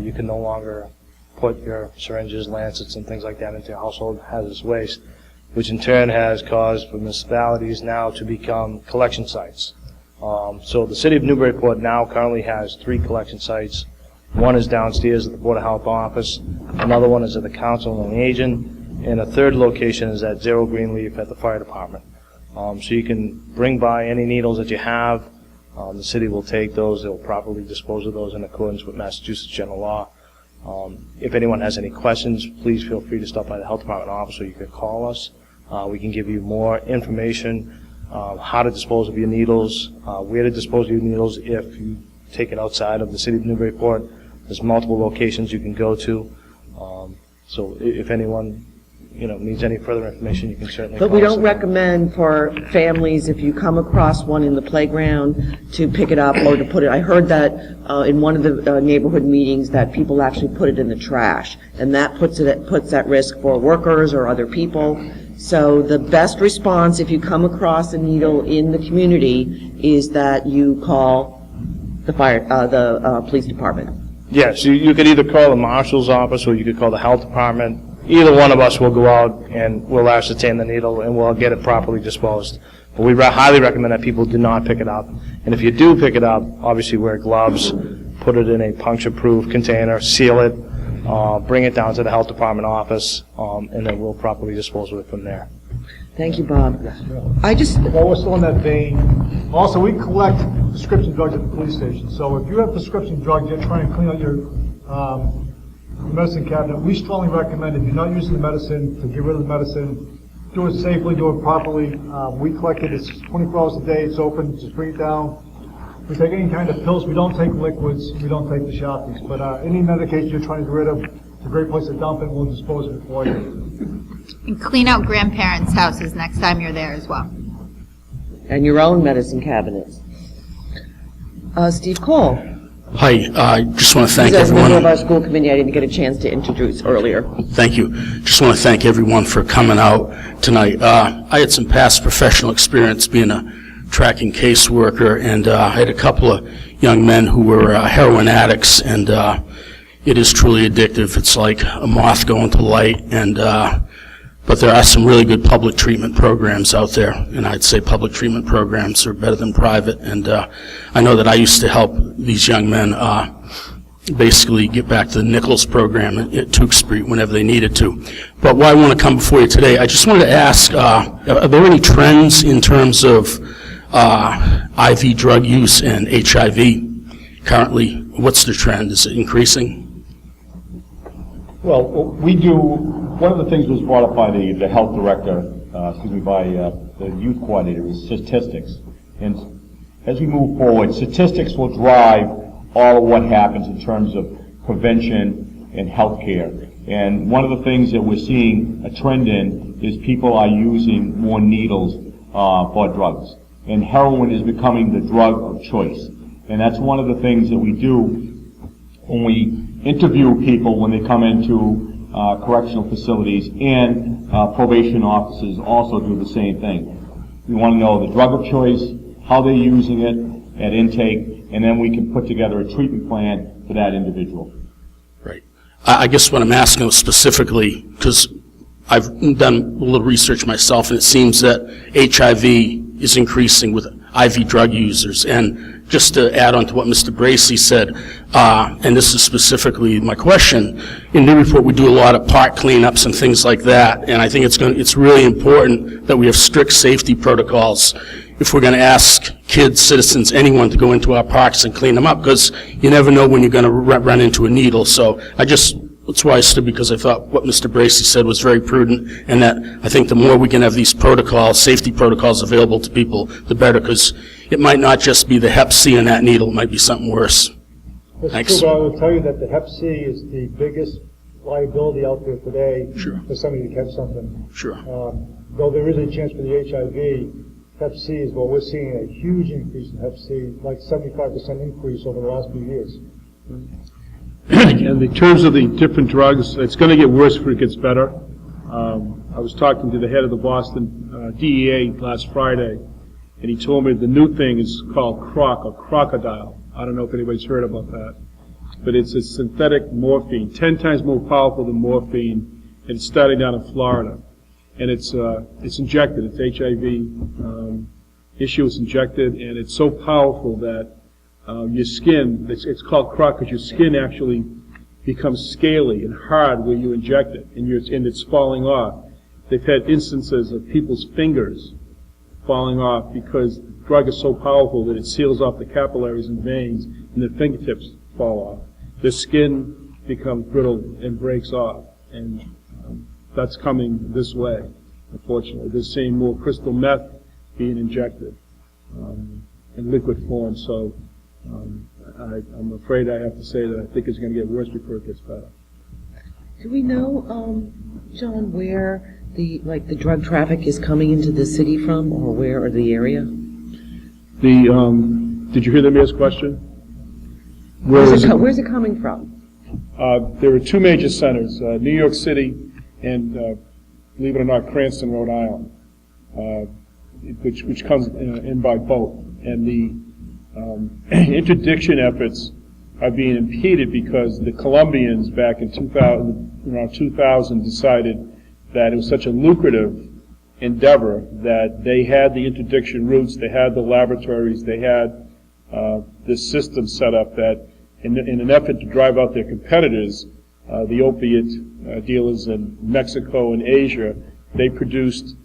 you can no longer put your syringes, lancets, and things like that into household hazardous waste, which in turn has caused for municipalities now to become collection sites. So the city of Newburyport now currently has 3 collection sites. One is downstairs at the Board of Health office, another one is at the Council on Aging, and a third location is at Zero Greenleaf at the fire department. So you can bring by any needles that you have. The city will take those, they'll properly dispose of those in accordance with Massachusetts general law. If anyone has any questions, please feel free to stop by the health department office, or you can call us. We can give you more information, how to dispose of your needles, where to dispose of your needles if you take it outside of the city of Newburyport. There's multiple locations you can go to. So if anyone needs any further information, you can certainly call us. But we don't recommend for families, if you come across one in the playground, to pick it up or to put it. I heard that in one of the neighborhood meetings that people actually put it in the trash, and that puts at risk for workers or other people. So the best response if you come across a needle in the community is that you call the police department. Yes, you could either call the marshal's office or you could call the health department. Either one of us will go out and we'll ascertain the needle and we'll get it properly disposed. But we highly recommend that people do not pick it up. And if you do pick it up, obviously wear gloves, put it in a puncture-proof container, seal it, bring it down to the health department office, and then we'll properly dispose of it from there. Thank you, Bob. While we're still in that vein, also we collect prescription drugs at the police station. So if you have prescription drugs, you're trying to clean out your medicine cabinet, we strongly recommend if you're not using the medicine to get rid of the medicine, do it safely, do it properly. We collect it, it's 24 hours a day, it's open, just bring it down. We take any kind of pills, we don't take liquids, we don't take the Sharpies, but any medication you're trying to get rid of, it's a great place to dump it, we'll dispose of it for you. And clean out grandparents' houses next time you're there as well. And your own medicine cabinets. Steve Cole. Hi, I just want to thank As a member everyone. of our school committee, I didn't get a chance to introduce earlier. Thank you. Just want to thank everyone for coming out tonight. I had some past professional experience being a tracking caseworker, and I had a couple of young men who were heroin addicts, and it is truly addictive. It's like a moth going to light, and but there are some really good public treatment programs out there, and I'd say public treatment programs are better than private. And I know that I used to help these young men basically get back to the Nichols program at Tewksbury whenever they needed to. But why I want to come before you today, I just wanted to ask, are there any trends in terms of IV drug use and HIV currently? What's the trend? Is it increasing? Well, we do, one of the things was brought up by the health director, by the youth coordinator, is statistics. And as we move forward, statistics will drive all of what happens in terms of prevention and health care. And one of the things that we're seeing a trend in is people are using more needles for drugs. And heroin is becoming the drug of choice. And that's one of the things that we do when we interview people when they come into correctional facilities, and probation officers also do the same thing. We want to know the drug of choice, how they're using it at intake, and then we can put together a treatment plan for that individual. Right. I guess what I'm asking specifically, because I've done a little research myself, and it seems that HIV is increasing with IV drug users. And just to add on to what Mr. Bracey said, and this is specifically my question, in Newburyport we do a lot of park cleanups and things like that, and I think it's really important that we have strict safety protocols if we're going to ask kids, citizens, anyone to go into our parks and clean them up, because you never know when you're going to run into a needle. So that's why I stood, because I thought what Mr. Bracey said was very prudent, and that I think the more we can have these protocols, safety protocols available to people, the better, because it might not just be the Hep C in that needle, it might be something worse. Thanks. True, but I will tell you that the Hep C is the biggest liability out there today for somebody to catch something. Sure. Though there is a chance for the HIV, Hep C is what we're seeing, a huge increase in Hep C, like 75% increase over the last few years. And in terms of the different drugs, it's going to get worse before it gets better. I was talking to the head of the Boston DEA last Friday, and he told me the new thing is called crocodile. I don't know if anybody's heard about that. But it's a synthetic morphine, 10 times more powerful than morphine, and it's starting down in Florida. And it's injected, it's HIV issue, it's injected, and it's so powerful that your skin, it's called croc because your skin actually becomes scaly and hard where you inject it, and it's falling off. They've had instances of people's fingers falling off because the drug is so powerful that it seals off the capillaries and veins, and their fingertips fall off. Their skin becomes brittle and breaks off, and that's coming this way, unfortunately. They're seeing more crystal meth being injected in liquid form, so I'm afraid I have to say that I think it's going to get worse before it gets better. Do we know, John, where the drug traffic is coming into the city from, or where, or the area? Did you hear the mayor's question? Where's it coming from? There are two major centers, New York City and, believe it or not, Cranston, Rhode Island, which comes in by boat. And the interdiction efforts are being impeded because the Colombians back in around 2000 decided that it was such a lucrative endeavor that they had the interdiction routes, they had the laboratories, they had this system set up that in an effort to drive out their competitors, the opiate dealers in Mexico and Asia, they produced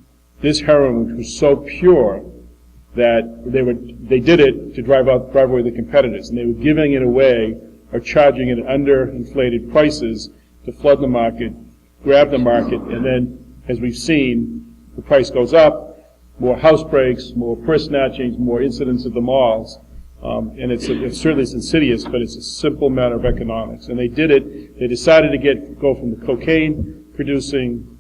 this heroin which was so pure that they did it to drive away the competitors, and they were giving it away or charging it at underinflated prices to flood the market, grab the market, and then, as we've seen, the price goes up, more house breaks, more purse snatchings, more incidents at the malls, and it's certainly insidious, but it's a simple matter of economics. And they did it. They decided to go from the cocaine producing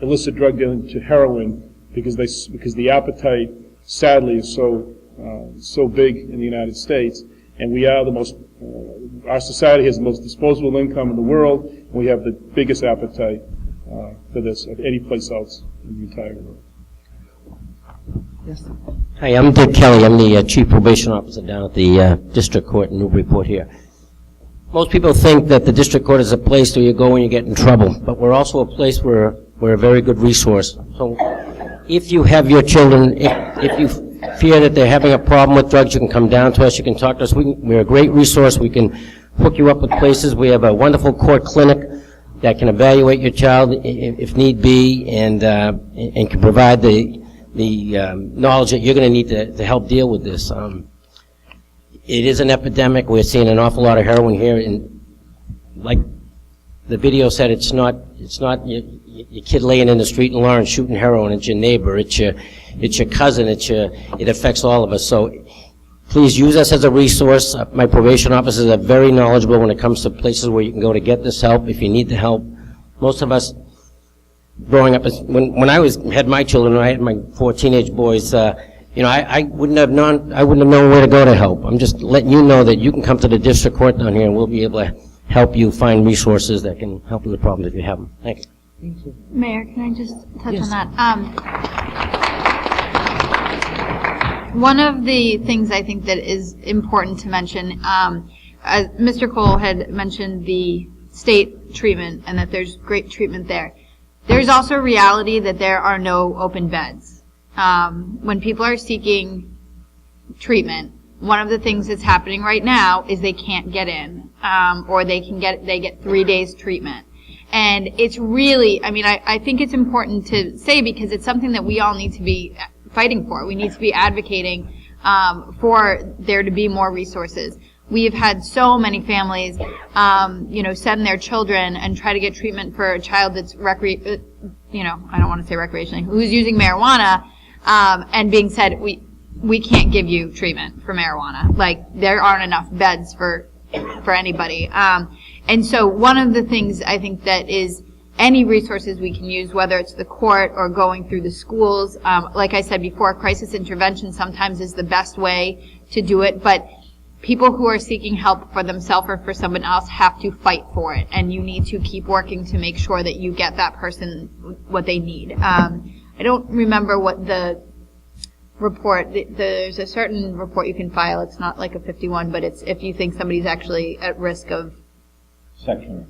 illicit drug dealing to heroin because the appetite, sadly, is so big in the United States, and we are our society has the most disposable income in the world, and we have the biggest appetite for this of any place else in the entire world. Yes. Hi, I'm Dick Kelly. I'm the Chief Probation Officer down at the District Court in Newburyport here. Most people think that the District Court is a place where you go when you get in trouble, but we're also a place where we're a very good resource. So if you have your children, if you fear that they're having a problem with drugs, you can come down to us, you can talk to us. We're a great resource. We can hook you up with places. We have a wonderful court clinic that can evaluate your child if need be, and can provide the knowledge that you're going to need to help deal with this. It is an epidemic. We're seeing an awful lot of heroin here, and like the video said, it's not your kid laying in the street in Lawrence shooting heroin. It's your neighbor. It's your cousin. It affects all of us. So please use us as a resource. My probation officers are very knowledgeable when it comes to places where you can go to get this help if you need the help. Most of us, growing up, when I had my children, when I had my 4 teenage boys, I wouldn't have known where to go to help. I'm just letting you know that you can come to the district court down here, and we'll be able to help you find resources that can help with the problems if you have them. Thank you. Thank you. Mayor, can I just touch Yes. on that? One of the things I think that is important to mention, as Mr. Cole had mentioned the state treatment and that there's great treatment there. There's also a reality that there are no open beds. When people are seeking treatment, one of the things that's happening right now is they can't get in, or they get 3 days treatment. And it's really, I think it's important to say, because it's something that we all need to be fighting for. We need to be advocating for there to be more resources. We have had so many families, send their children and try to get treatment for a child that's I don't want to say recreationally, who's using marijuana, and being said, we can't give you treatment for marijuana. Like, there aren't enough beds for anybody. And so one of the things I think that is any resources we can use, whether it's the court or going through the schools, like I said before, crisis intervention sometimes is the best way to do it, but people who are seeking help for themselves or for someone else have to fight for it, and you need to keep working to make sure that you get that person what they need. I don't remember what the report, there's a certain report you can file, it's not like a 51, but it's if you think somebody's actually at risk of section,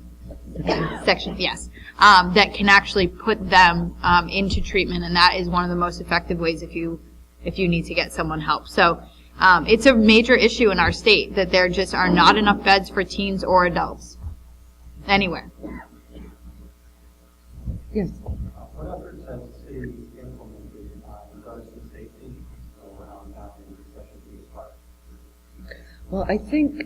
yes, that can actually put them into treatment, and that is one of the most effective ways if you need to get someone help. So it's a major issue in our state that there just are not enough beds for teens or adults anywhere. Yes. What efforts has the city implemented in regards to Well, I think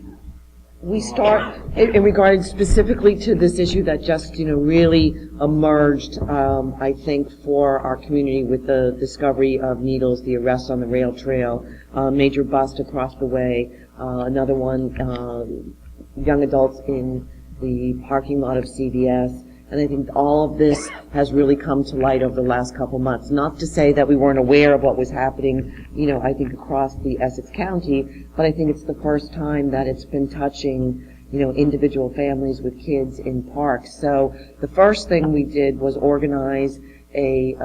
we start, in regard specifically to this issue that just, really emerged, I think, for our community with the discovery of needles, the arrest on the rail trail, major bust across the way, another one, young adults in the parking lot of CVS. And I think all of this has really come to light over the last couple months. Not to say that we weren't aware of what was happening, I think across the Essex County, but I think it's the first time that it's been touching, individual families with kids in parks. So the first thing we did was organize a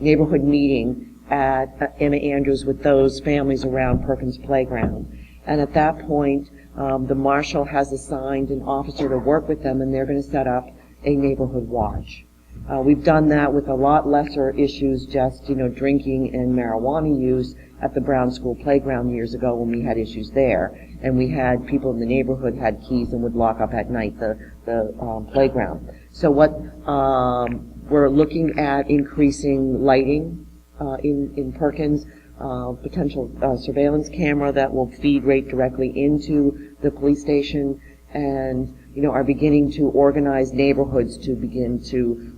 neighborhood meeting at Emma Andrews with those families around Perkins Playground. And at that point, the marshal has assigned an officer to work with them, and they're going to set up a neighborhood watch. We've done that with a lot lesser issues, just, drinking and marijuana use at the Brown School playground years ago when we had issues there. And we had people in the neighborhood had keys and would lock up at night the playground. So what we're looking at increasing lighting in Perkins, potential surveillance camera that will feed right directly into the police station, and are beginning to organize neighborhoods to begin to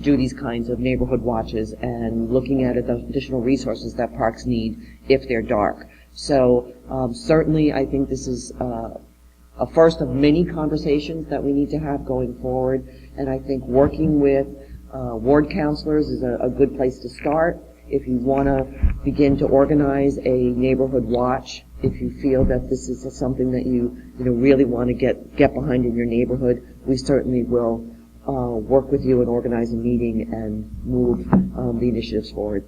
do these kinds of neighborhood watches and looking at additional resources that parks need if they're dark. So certainly I think this is a first of many conversations that we need to have going forward, and I think working with ward counselors is a good place to start. If you want to begin to organize a neighborhood watch, if you feel that this is something that you really want to get behind in your neighborhood, we certainly will work with you and organize a meeting and move the initiatives forward.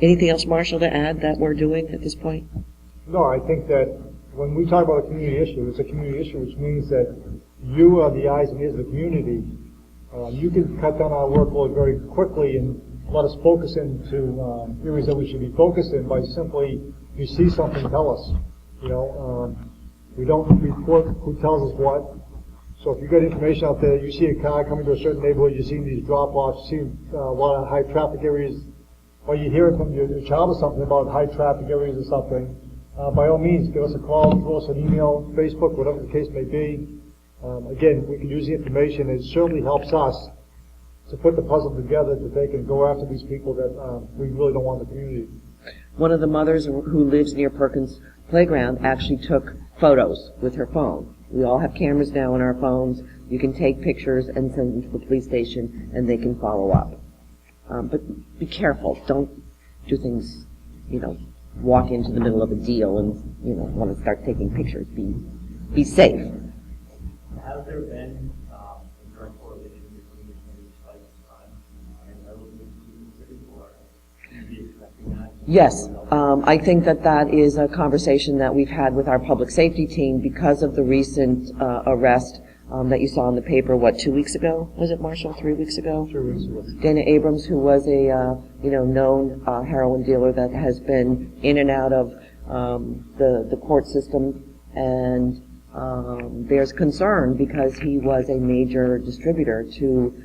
Anything else, Marshall, to add that we're doing at this point? No, I think that when we talk about a community issue, it's a community issue, which means that you are the eyes and ears of the community. You can cut down our workload very quickly and let us focus into areas that we should be focused in by simply, if you see something, tell us. We don't report who tells us what. So if you get information out there, you see a car coming to a certain neighborhood, you see these drop-offs, you see a lot of high traffic areas, or you hear it from your child or something about high traffic areas or something, by all means, give us a call, throw us an email, Facebook, whatever the case may be. Again, we can use the information. It certainly helps us to put the puzzle together that they can go after these people that we really don't want in the community. One of the mothers who lives near Perkins Playground actually took photos with her phone. We all have cameras now on our phones. You can take pictures and send them to the police station, and they can follow up. But be careful. Don't do things, walk into the middle of a deal and, want to start taking pictures. Be safe. Has there been a direct correlation between these spikes in crime and levels in the city, or should we be expecting that? Yes, I think that is a conversation that we've had with our public safety team because of the recent arrest that you saw in the paper, 2 weeks ago? Was it, Marshall, 3 weeks ago? 3 weeks ago. Dana Abrams, who was a, known heroin dealer that has been in and out of the court system, and there's concern because he was a major distributor to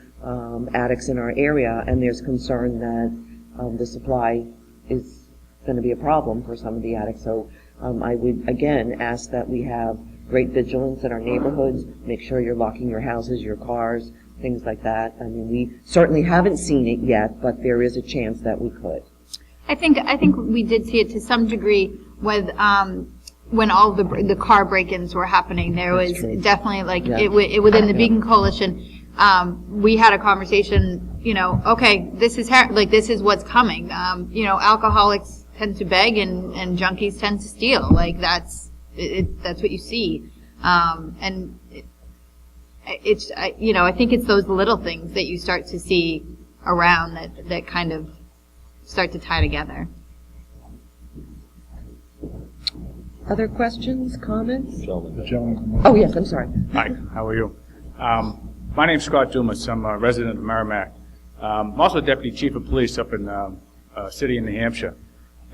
addicts in our area, and there's concern that the supply is going to be a problem for some of the addicts. So I would, again, ask that we have great vigilance in our neighborhoods, make sure you're locking your houses, your cars, things like that. I mean, we certainly haven't seen it yet, but there is a chance that we could. I think we did see it to some degree with when all the car break-ins were happening. There was definitely within the Beacon Coalition. We had a conversation. Okay, this is what's coming. Alcoholics tend to beg and junkies tend to steal. That's what you see. And I think it's those little things that you start to see around that kind of start to tie together. Other questions, comments? Gentlemen. Oh, yes, I'm sorry. Hi, how are you? My name's Scott Dumas. I'm a resident of Merrimack. I'm also Deputy Chief of Police up in a city in New Hampshire,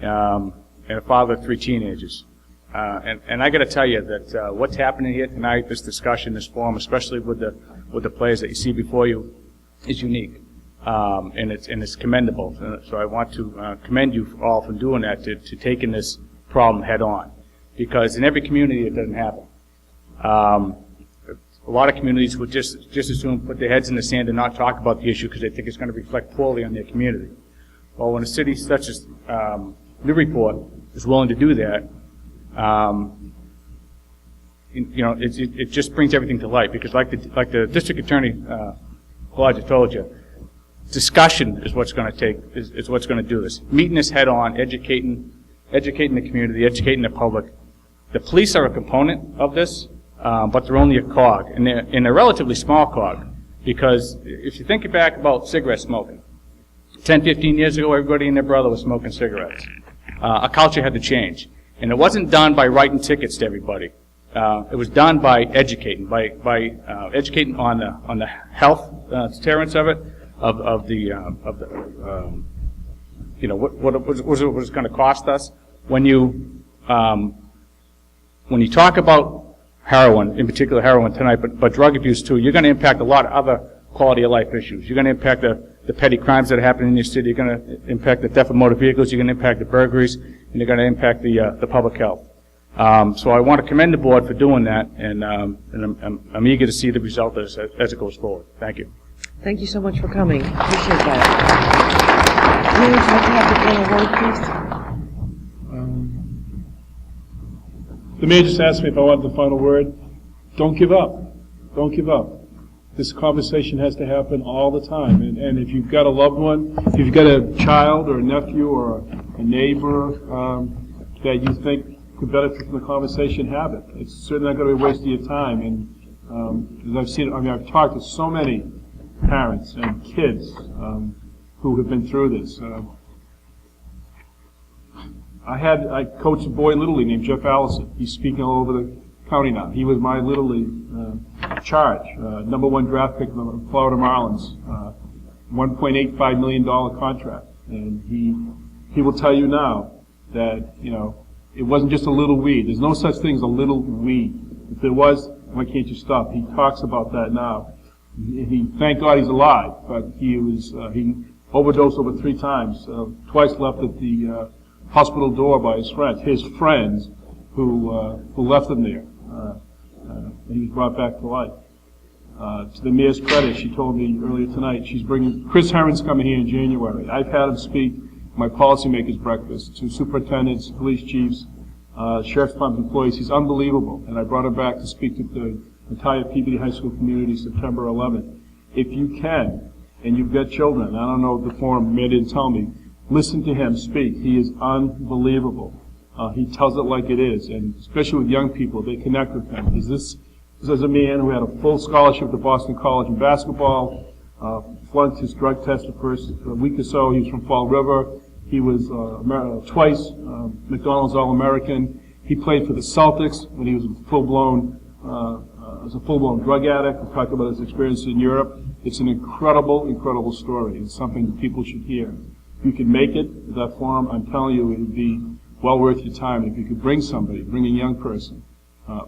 and a father of 3 teenagers. And I got to tell you that what's happening here tonight, this discussion, this forum, especially with the players that you see before you, is unique, and it's commendable. So I want to commend you all for doing that, to taking this problem head-on, because in every community it doesn't happen. A lot of communities would just as soon put their heads in the sand and not talk about the issue because they think it's going to reflect poorly on their community. Well, when a city such as Newburyport is willing to do that, it just brings everything to light, because like the district attorney Elijah told you, discussion is what's going to is what's going to do this. Meeting this head on, educating the community, educating the public. The police are a component of this, but they're only a cog, and they're in a relatively small cog, because if you think back about cigarette smoking, 10, 15 years ago, everybody and their brother was smoking cigarettes. A culture had to change, and it wasn't done by writing tickets to everybody. It was done by educating, by educating on the health deterrents of it, what it's going to cost us. When you talk about heroin, in particular heroin tonight, but drug abuse too, you're going to impact a lot of other quality of life issues. You're going to impact the petty crimes that happen in your city. You're going to impact the theft of motor vehicles. You're going to impact the burglaries, and you're going to impact the public health. So I want to commend the board for doing that, and I'm eager to see the result as it goes forward. Thank you. Thank you so much for coming. Appreciate that. Mayor, would you like to have the final word, please? The mayor just asked me if I wanted the final word. Don't give up. Don't give up. This conversation has to happen all the time. And if you've got a loved one, if you've got a child or a nephew or a neighbor that you think could benefit from the conversation, have it. It's certainly not going to be a waste of your time. And as I've seen, I've talked to so many parents and kids who have been through this. I coached a boy in Little League named Jeff Allison. He's speaking all over the county now. He was my Little League charge, #1 draft pick of the Florida Marlins, $1.85 million contract. And he will tell you now that, it wasn't just a little weed. There's no such thing as a little weed. If there was, why can't you stop? He talks about that now. Thank God he's alive, but he overdosed over 3 times, twice left at the hospital door by his friends who left him there. And he was brought back to life. To the mayor's credit, she told me earlier tonight, Chris Herron's coming here in January. I've had him speak at my policymakers breakfast to superintendents, police chiefs, sheriff's department employees. He's unbelievable. And I brought him back to speak to the entire Peabody High School community September 11th. If you can, and you've got children, I don't know the forum, the mayor didn't tell me, listen to him speak. He is unbelievable. He tells it like it is, and especially with young people, they connect with him. This is a man who had a full scholarship to Boston College in basketball, flunked his drug test the first week or so. He was from Fall River. He was twice McDonald's All-American. He played for the Celtics when he was a full-blown drug addict. We talked about his experience in Europe. It's an incredible, incredible story. It's something that people should hear. If you could make it to that forum, I'm telling you, it would be well worth your time. If you could bring somebody, bring a young person,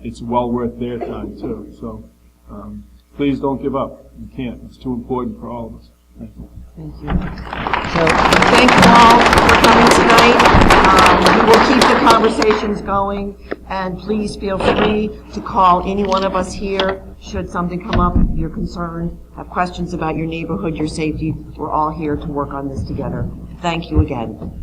it's well worth their time too. So please don't give up. You can't. It's too important for all of us. Thank you. Thank you. So thank you all for coming tonight. We will keep the conversations going, and please feel free to call any one of us here should something come up, you're concerned, have questions about your neighborhood, your safety. We're all here to work on this together. Thank you again.